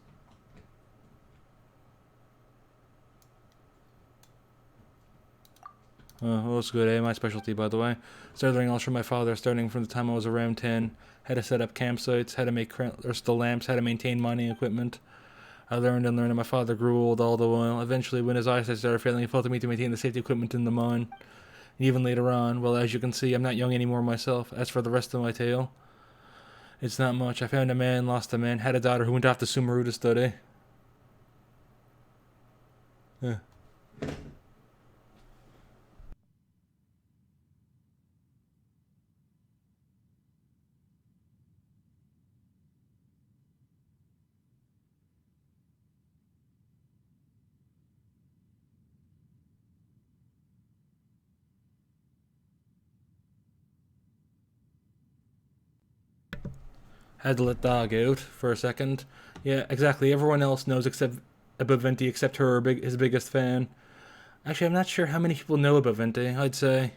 Oh, that's good, eh? My specialty, by the way. Started learning all from my father, starting from the time I was around 10. How to set up campsites, how to make crystal lamps, how to maintain mining equipment. I learned and learned, and my father grew old all the while. Eventually, when his eyesight started failing, he fell to me to maintain the safety equipment in the mine. And even later on, well, as you can see, I'm not young anymore myself. As for the rest of my tale, it's not much. I found a man, lost a man, had a daughter who went off to Sumeru to study. Yeah. Had to let dog out for a second. Yeah, exactly. Everyone else knows except about Venti, except her, his biggest fan. Actually, I'm not sure how many people know about Venti. I'd say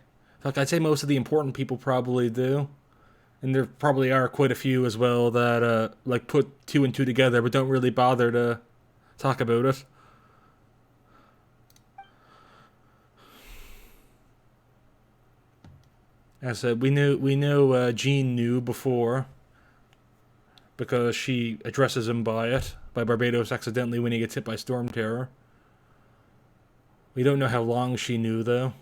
most of the important people probably do, and there probably are quite a few as well that like put two and two together, but don't really bother to talk about it. As I said, Jean knew before, because she addresses him by Barbados accidentally when he gets hit by Storm Terror. We don't know how long she knew, though.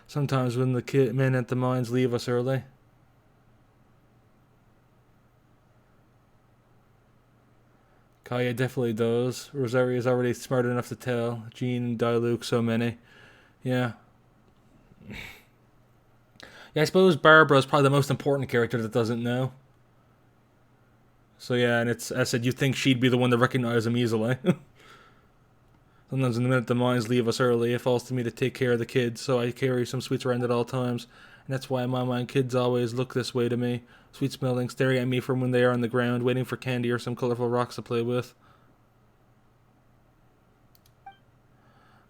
Sometimes when the men at the mines leave us early. Kaya definitely does. Rosaria's already smart enough to tell. Jean and Diluc, so many. Yeah. Yeah, I suppose Barbara's probably the most important character that doesn't know. So yeah, and I said, you'd think she'd be the one to recognize him easily. Sometimes in the minute the mines leave us early, it falls to me to take care of the kids, so I carry some sweets around at all times. And that's why in my mind, kids always look this way to me. Sweet smelling, staring at me from when they are on the ground, waiting for candy or some colorful rocks to play with.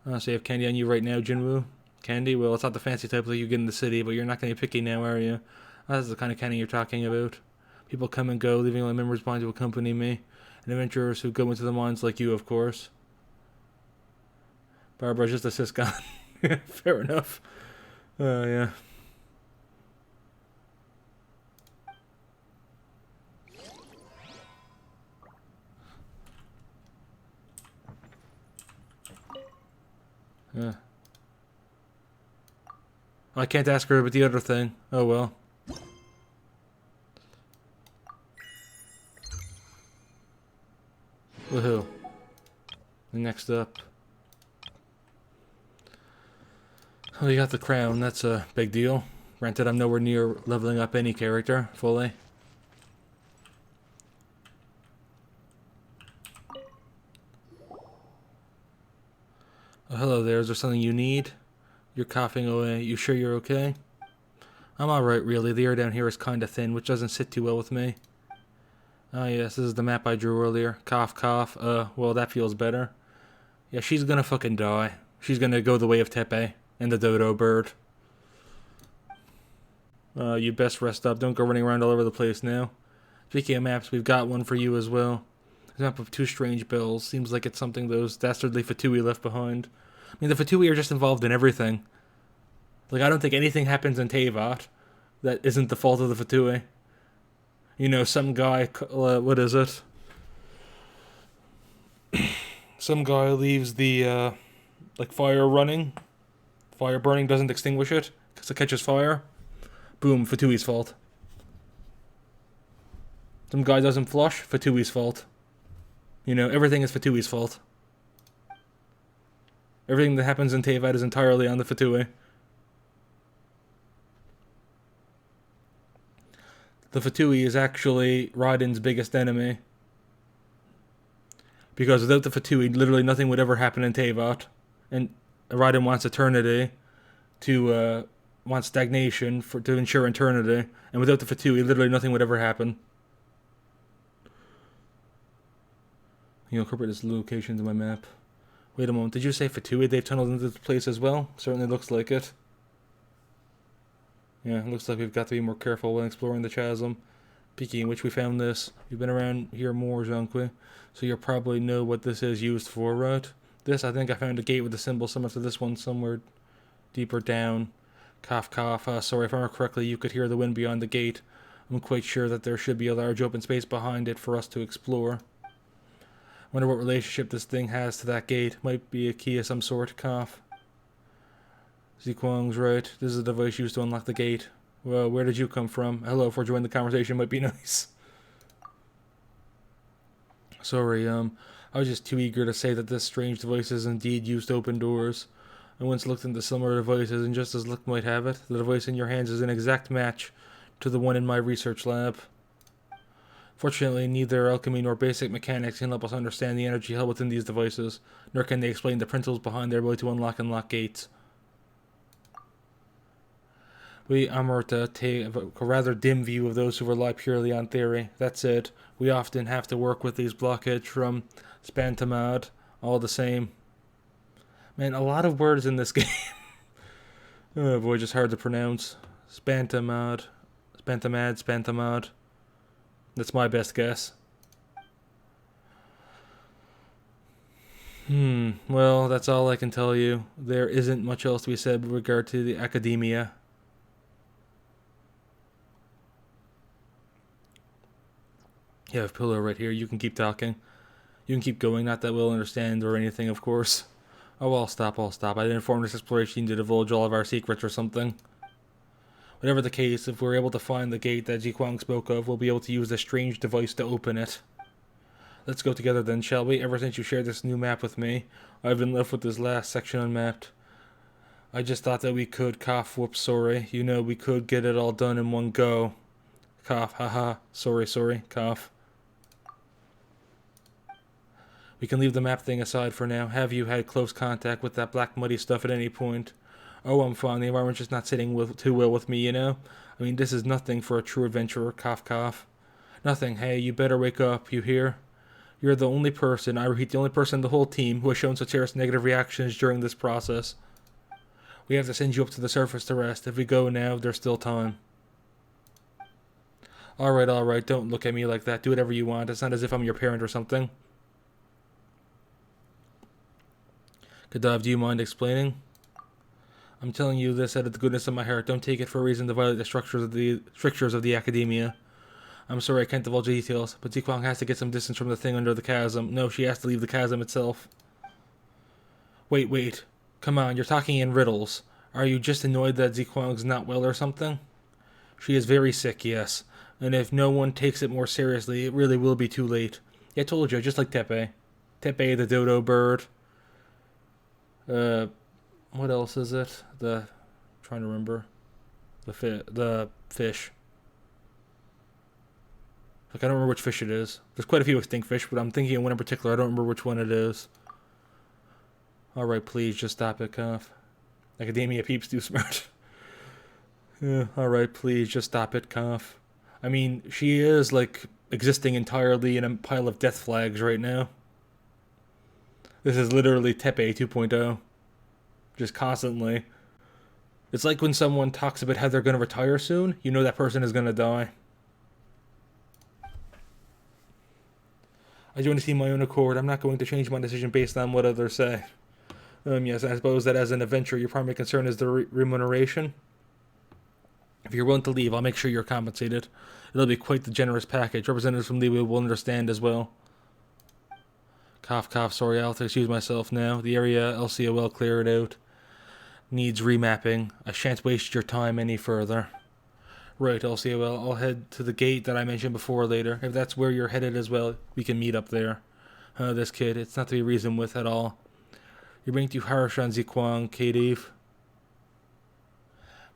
So you have candy on you right now, Jinwoo? Candy? Well, it's not the fancy type like you get in the city, but you're not going to be picky now, are you? That's the kind of candy you're talking about. People come and go, leaving only memories behind to accompany me. And adventurers who go into the mines like you, of course. Barbara's just a siscon. Fair enough. Yeah. Yeah. I can't ask her about the other thing. Oh well. Woohoo. Next up. Oh, you got the crown. That's a big deal. Granted, I'm nowhere near leveling up any character fully. Oh, hello there. Is there something you need? You're coughing away. You sure you're okay? I'm alright, really. The air down here is kinda thin, which doesn't sit too well with me. Ah, yes, this is the map I drew earlier. Cough, cough. Well, that feels better. Yeah, she's gonna fucking die. She's gonna go the way of Tepe and the dodo bird. You'd best rest up. Don't go running around all over the place now. Speaking of maps, we've got one for you as well. There's a map of two strange bells. Seems like it's something those dastardly Fatui left behind. I mean, the Fatui are just involved in everything. Like, I don't think anything happens in Teyvat that isn't the fault of the Fatui. You know, some guy, what is it? Some guy leaves the, like, fire running. Fire burning doesn't extinguish it, because it catches fire. Boom, Fatui's fault. Some guy doesn't flush, Fatui's fault. You know, everything is Fatui's fault. Everything that happens in Teyvat is entirely on the Fatui. The Fatui is actually Raiden's biggest enemy. Because without the Fatui, literally nothing would ever happen in Teyvat. And Raiden wants eternity to, wants stagnation to ensure eternity. And without the Fatui, literally nothing would ever happen. You incorporate this location into my map. Wait a moment, did you say Fatui? They've tunneled into this place as well? Certainly looks like it. Yeah, it looks like we've got to be more careful when exploring the chasm. Speaking in which we found this. You've been around here more, Zhongqui, so you'll probably know what this is used for, right? This, I think I found a gate with a symbol similar to this one somewhere deeper down. Cough, cough. Sorry, if I remember correctly, you could hear the wind beyond the gate. I'm quite sure that there should be a large open space behind it for us to explore. Wonder what relationship this thing has to that gate. Might be a key of some sort. Cough. Ziquang's right. This is a device used to unlock the gate. Well, where did you come from? Hello, if we're joining the conversation might be nice. Sorry, I was just too eager to say that this strange device is indeed used to open doors. I once looked into similar devices, and just as luck might have it, the device in your hands is an exact match to the one in my research lab. Fortunately, neither alchemy nor basic mechanics can help us understand the energy held within these devices, nor can they explain the principles behind their ability to unlock and lock gates. We Amarta take a rather dim view of those who rely purely on theory. That said, we often have to work with these blockades from Spantamad, all the same. Man, a lot of words in this game. Oh boy, just hard to pronounce. Spantamad. That's my best guess. Well, that's all I can tell you. There isn't much else to be said with regard to the academia. You have a pillow right here. You can keep talking. You can keep going. Not that we'll understand or anything, of course. Oh, I'll stop. I didn't form this exploration to divulge all of our secrets or something. Whatever the case, if we're able to find the gate that Jiquang spoke of, we'll be able to use this strange device to open it. Let's go together then, shall we? Ever since you shared this new map with me, I've been left with this last section unmapped. I just thought that we could, cough, whoops, sorry. You know, we could get it all done in one go. Cough, haha, sorry, cough. We can leave the map thing aside for now. Have you had close contact with that black muddy stuff at any point? Oh, I'm fine. The environment's just not sitting too well with me, you know? I mean, this is nothing for a true adventurer. Cough, cough. Nothing. Hey, you better wake up. You hear? You're the only person, I repeat, the only person in the whole team who has shown such serious negative reactions during this process. We have to send you up to the surface to rest. If we go now, there's still time. Alright, don't look at me like that. Do whatever you want. It's not as if I'm your parent or something. Kadav, do you mind explaining? I'm telling you this out of the goodness of my heart. Don't take it for a reason to violate the strictures of the academia. I'm sorry I can't divulge details, but Ziquang has to get some distance from the thing under the chasm. No, she has to leave the chasm itself. Wait. Come on, you're talking in riddles. Are you just annoyed that Ziquang's not well or something? She is very sick, yes. And if no one takes it more seriously, it really will be too late. Yeah, I told you, just like Tepe. Tepe, the dodo bird. What else is it? Trying to remember. The fish. Like, I don't remember which fish it is. There's quite a few extinct fish, but I'm thinking of one in particular. I don't remember which one it is. Alright, please, just stop it, Cuff. Academia peeps too smart. Yeah, alright, please, just stop it, Cuff. I mean, she is, like, existing entirely in a pile of death flags right now. This is literally Tepe 2.0. Just constantly. It's like when someone talks about how they're going to retire soon, you know that person is going to die. I joined the team on my own accord. I'm not going to change my decision based on what others say. Yes, I suppose that as an adventurer, your primary concern is the remuneration. If you're willing to leave, I'll make sure you're compensated. It'll be quite the generous package. Representatives from Leeway will understand as well. Cough, sorry, I'll have to excuse myself now. The area LCOL cleared out. Needs remapping. I shan't waste your time any further. Right, LCOL, I'll head to the gate that I mentioned before later. If that's where you're headed as well, we can meet up there. This kid, it's not to be reasoned with at all. You're being too harsh on Ziquang, Kadeve.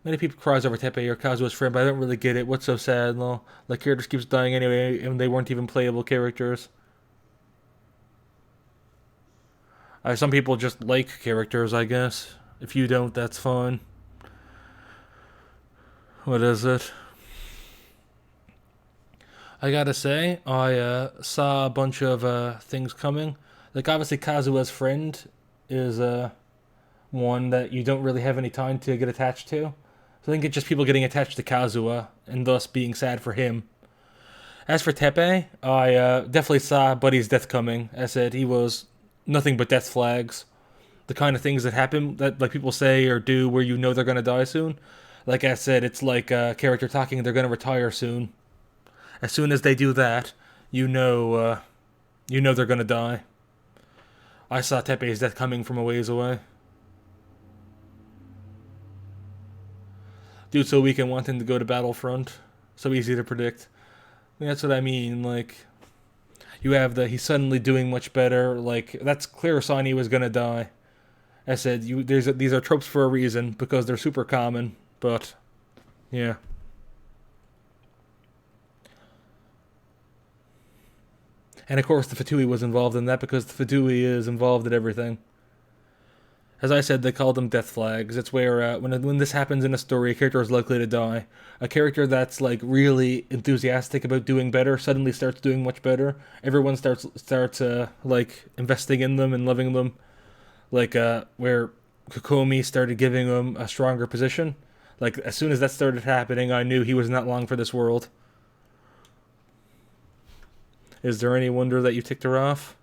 Many people cries over Tepe or Kazua's friend, but I don't really get it. What's so sad, lol? Like, characters keeps dying anyway, and they weren't even playable characters. Some people just like characters, I guess. If you don't, that's fine. What is it? I gotta say, I saw a bunch of things coming. Like, obviously, Kazua's friend is one that you don't really have any time to get attached to. So I think it's just people getting attached to Kazuha, and thus being sad for him. As for Tepe, I definitely saw Buddy's death coming. I said he was nothing but death flags. The kind of things that happen, that like people say or do where you know they're going to die soon. Like I said, it's like a character talking they're going to retire soon. As soon as they do that, you know they're going to die. I saw Tepe's death coming from a ways away. Dude, so weak and wanting to go to Battlefront. So easy to predict. That's what I mean, like... You have he's suddenly doing much better, like, that's clear sign he was gonna die. I said, these are tropes for a reason, because they're super common, but... Yeah. And of course the Fatui was involved in that, because the Fatui is involved in everything. As I said, they call them death flags. It's where when this happens in a story, a character is likely to die. A character that's like really enthusiastic about doing better suddenly starts doing much better. Everyone starts like investing in them and loving them. Like where Kokomi started giving him a stronger position. Like as soon as that started happening, I knew he was not long for this world. Is there any wonder that you ticked her off?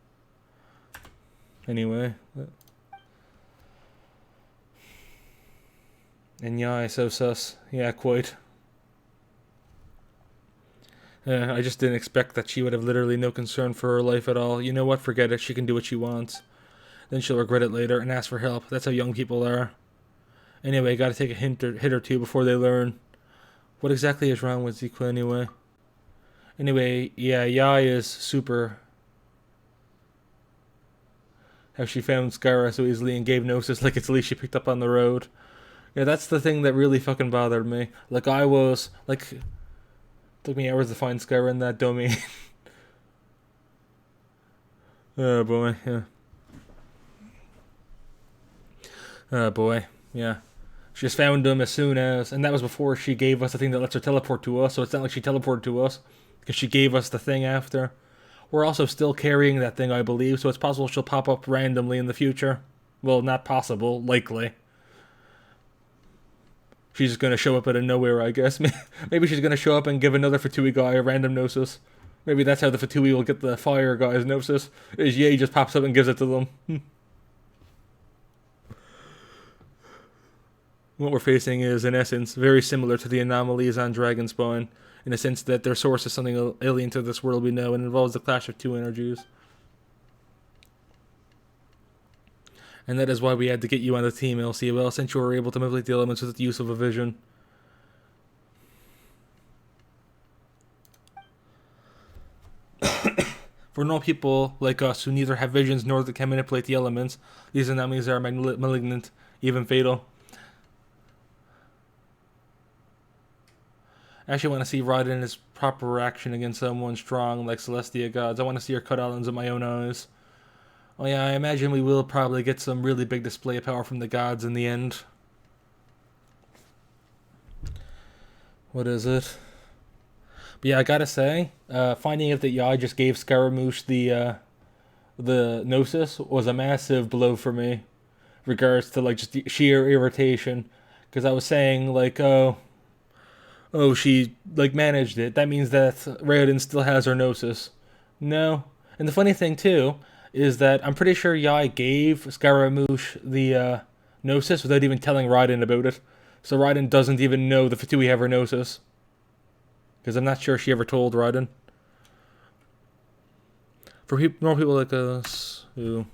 Anyway. And yeah, so sus. Yeah, quite. I just didn't expect that she would have literally no concern for her life at all. You know what? Forget it. She can do what she wants. Then she'll regret it later and ask for help. That's how young people are. Anyway, gotta take a hit or two before they learn. What exactly is wrong with Zico anyway? Anyway, yeah, Yai is super... How she found Skara so easily and gave notice like it's Lee she picked up on the road. Yeah, that's the thing that really fucking bothered me. Like, I was, like... Took me hours to find Skara in that domain. Oh, boy, yeah. Oh, boy, yeah. She just found him as soon as... And that was before she gave us the thing that lets her teleport to us, so it's not like she teleported to us. Because she gave us the thing after. We're also still carrying that thing, I believe, so it's possible she'll pop up randomly in the future. Well, not possible, likely. She's just gonna show up out of nowhere, I guess. Maybe she's gonna show up and give another Fatui guy a random Gnosis. Maybe that's how the Fatui will get the fire guy's Gnosis. Is Ye just pops up and gives it to them. What we're facing is, in essence, very similar to the anomalies on Dragonspawn, in the sense that their source is something alien to this world we know and involves the clash of two energies. And that is why we had to get you on the team, LCOL, since you were able to manipulate the elements with the use of a vision. For normal people like us who neither have visions nor can manipulate the elements, these anomalies are malignant, even fatal. I actually want to see Raiden in his proper action against someone strong like Celestia Gods. I want to see her cut islands with my own eyes. Oh yeah, I imagine we will probably get some really big display of power from the gods in the end. What is it? But yeah, I gotta say, finding out that Yai just gave Scaramouche the Gnosis was a massive blow for me. Regards to like just sheer irritation. Because I was saying like, oh, she like managed it. That means that Raiden still has her Gnosis. No. And the funny thing too is that I'm pretty sure Yai gave Scaramouche the Gnosis without even telling Raiden about it. So Raiden doesn't even know the Fatui have her Gnosis. Because I'm not sure she ever told Raiden. For normal people like us who...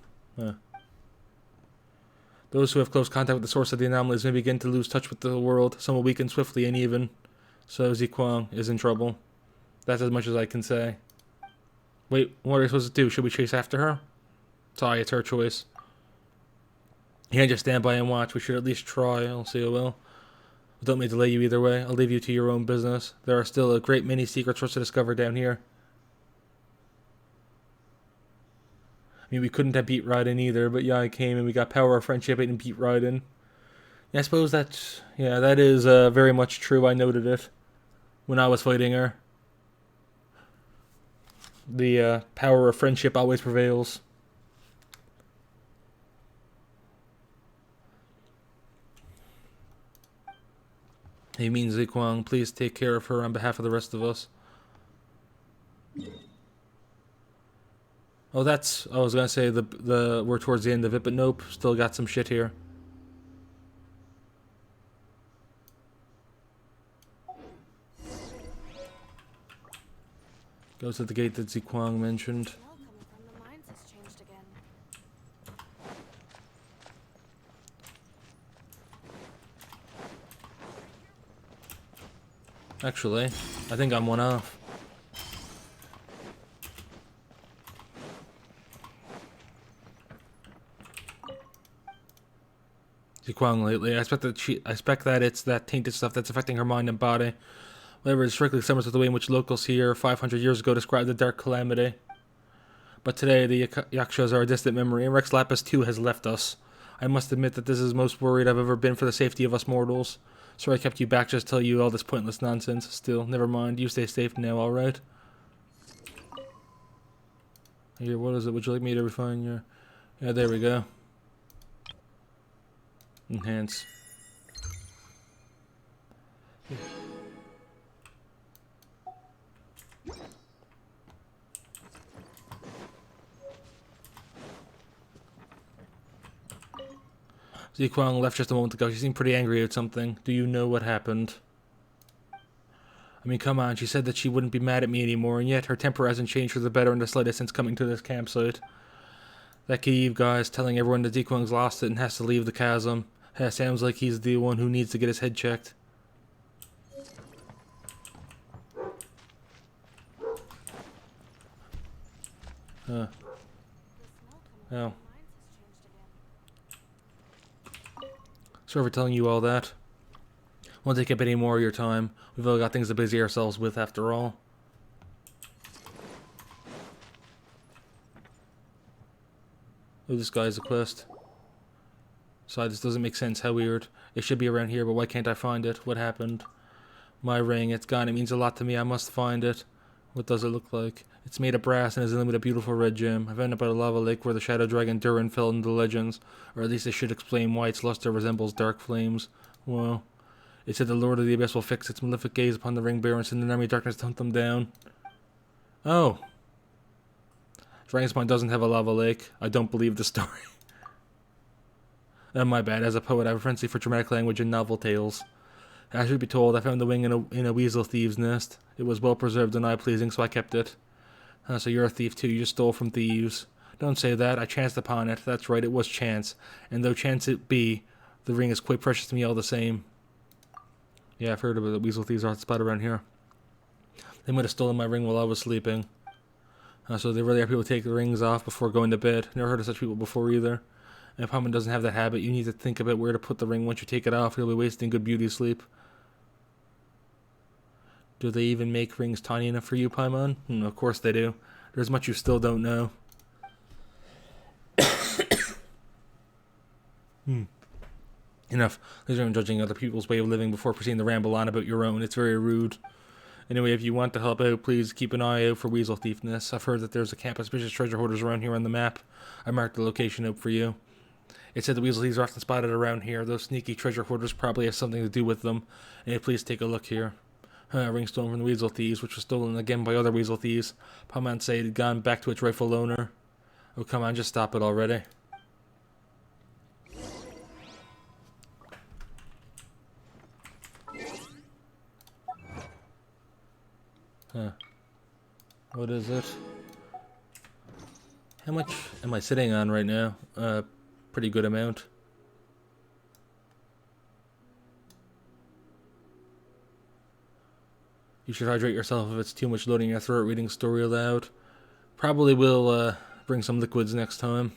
those who have close contact with the source of the anomalies may begin to lose touch with the world. Some will weaken swiftly and even. So Ziquang is in trouble. That's as much as I can say. Wait, what are we supposed to do? Should we chase after her? Sorry, it's her choice. You can't just stand by and watch. We should at least try. I'll see. Well. Don't may delay you either way. I'll leave you to your own business. There are still a great many secrets for us to discover down here. I mean, we couldn't have beat Raiden either, but Yai came and we got power of friendship and beat Raiden. Yeah, I suppose that's... Yeah, that is very much true. I noted it when I was fighting her. The power of friendship always prevails. He means Ziquang, please take care of her on behalf of the rest of us. Oh, that's... I was gonna say we're towards the end of it, but nope, still got some shit here. Goes to the gate that Ziquang mentioned. Actually, I think I'm one off. Ziquang lately. I expect that it's that tainted stuff that's affecting her mind and body. Whatever is strictly similar to the way in which locals here 500 years ago described the Dark Calamity. But today, the Yakshas are a distant memory, and Rex Lapis too has left us. I must admit that this is the most worried I've ever been for the safety of us mortals. Sorry I kept you back just to tell you all this pointless nonsense. Still, never mind. You stay safe now, alright? Here, what is it? Would you like me to refine your... Yeah, there we go. Enhance. Ziquang left just a moment ago. She seemed pretty angry at something. Do you know what happened? I mean, come on. She said that she wouldn't be mad at me anymore, and yet her temper hasn't changed for the better in the slightest since coming to this campsite. That Kiev guy's telling everyone that Ziquang's lost it and has to leave the chasm. Sounds like he's the one who needs to get his head checked. Oh. Sorry for telling you all that. Won't take up any more of your time. We've all got things to busy ourselves with after all. Oh, this guy's a quest. Sorry, this doesn't make sense. How weird. It should be around here, but why can't I find it? What happened? My ring, it's gone. It means a lot to me. I must find it. What does it look like? It's made of brass and is inlaid with a beautiful red gem. I found it by the lava lake where the shadow dragon Durin fell into the legends. Or at least it should explain why its luster resembles dark flames. Well, It said the Lord of the Abyss will fix its malefic gaze upon the ring bearer and send an army of darkness to hunt them down. Oh. Dragon's doesn't have a lava lake. I don't believe the story. My bad. As a poet, I have a frenzy for dramatic language and novel tales. I should be told, I found the wing in a weasel thieves' nest. It was well preserved and eye-pleasing, so I kept it. So you're a thief too. You just stole from thieves. Don't say that. I chanced upon it. That's right, it was chance. And though chance it be, the ring is quite precious to me all the same. Yeah, I've heard of it. The weasel thieves are spot around here. They might have stolen my ring while I was sleeping. So they really are people who take the rings off before going to bed. Never heard of such people before either. And if Paimon doesn't have that habit, you need to think about where to put the ring once you take it off. You'll be wasting good beauty sleep. Do they even make rings tiny enough for you, Paimon? Of course they do. There's much you still don't know. Enough. There's no judging other people's way of living before proceeding to ramble on about your own. It's very rude. Anyway, if you want to help out, please keep an eye out for weasel thiefness. I've heard that there's a camp of suspicious treasure hoarders around here on the map. I marked the location out for you. It said the weasel thieves are often spotted around here. Those sneaky treasure hoarders probably have something to do with them. And please take a look here. Ring stolen from the weasel thieves, which was stolen again by other weasel thieves. Paimon said it had gone back to its rightful owner. Oh, come on, just stop it already. What is it? How much am I sitting on right now? Pretty good amount. You should hydrate yourself if it's too much loading your throat reading story aloud. Probably will bring some liquids next time.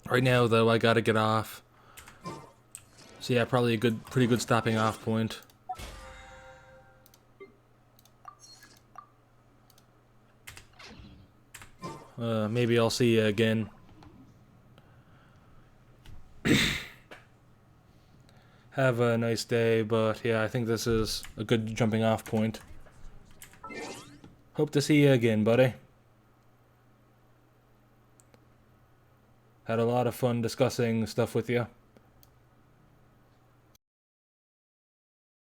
Right now, though, I gotta get off. So yeah, probably a pretty good stopping off point. Maybe I'll see you again. Have a nice day, but yeah, I think this is a good jumping off point. Hope to see you again, buddy. Had a lot of fun discussing stuff with you.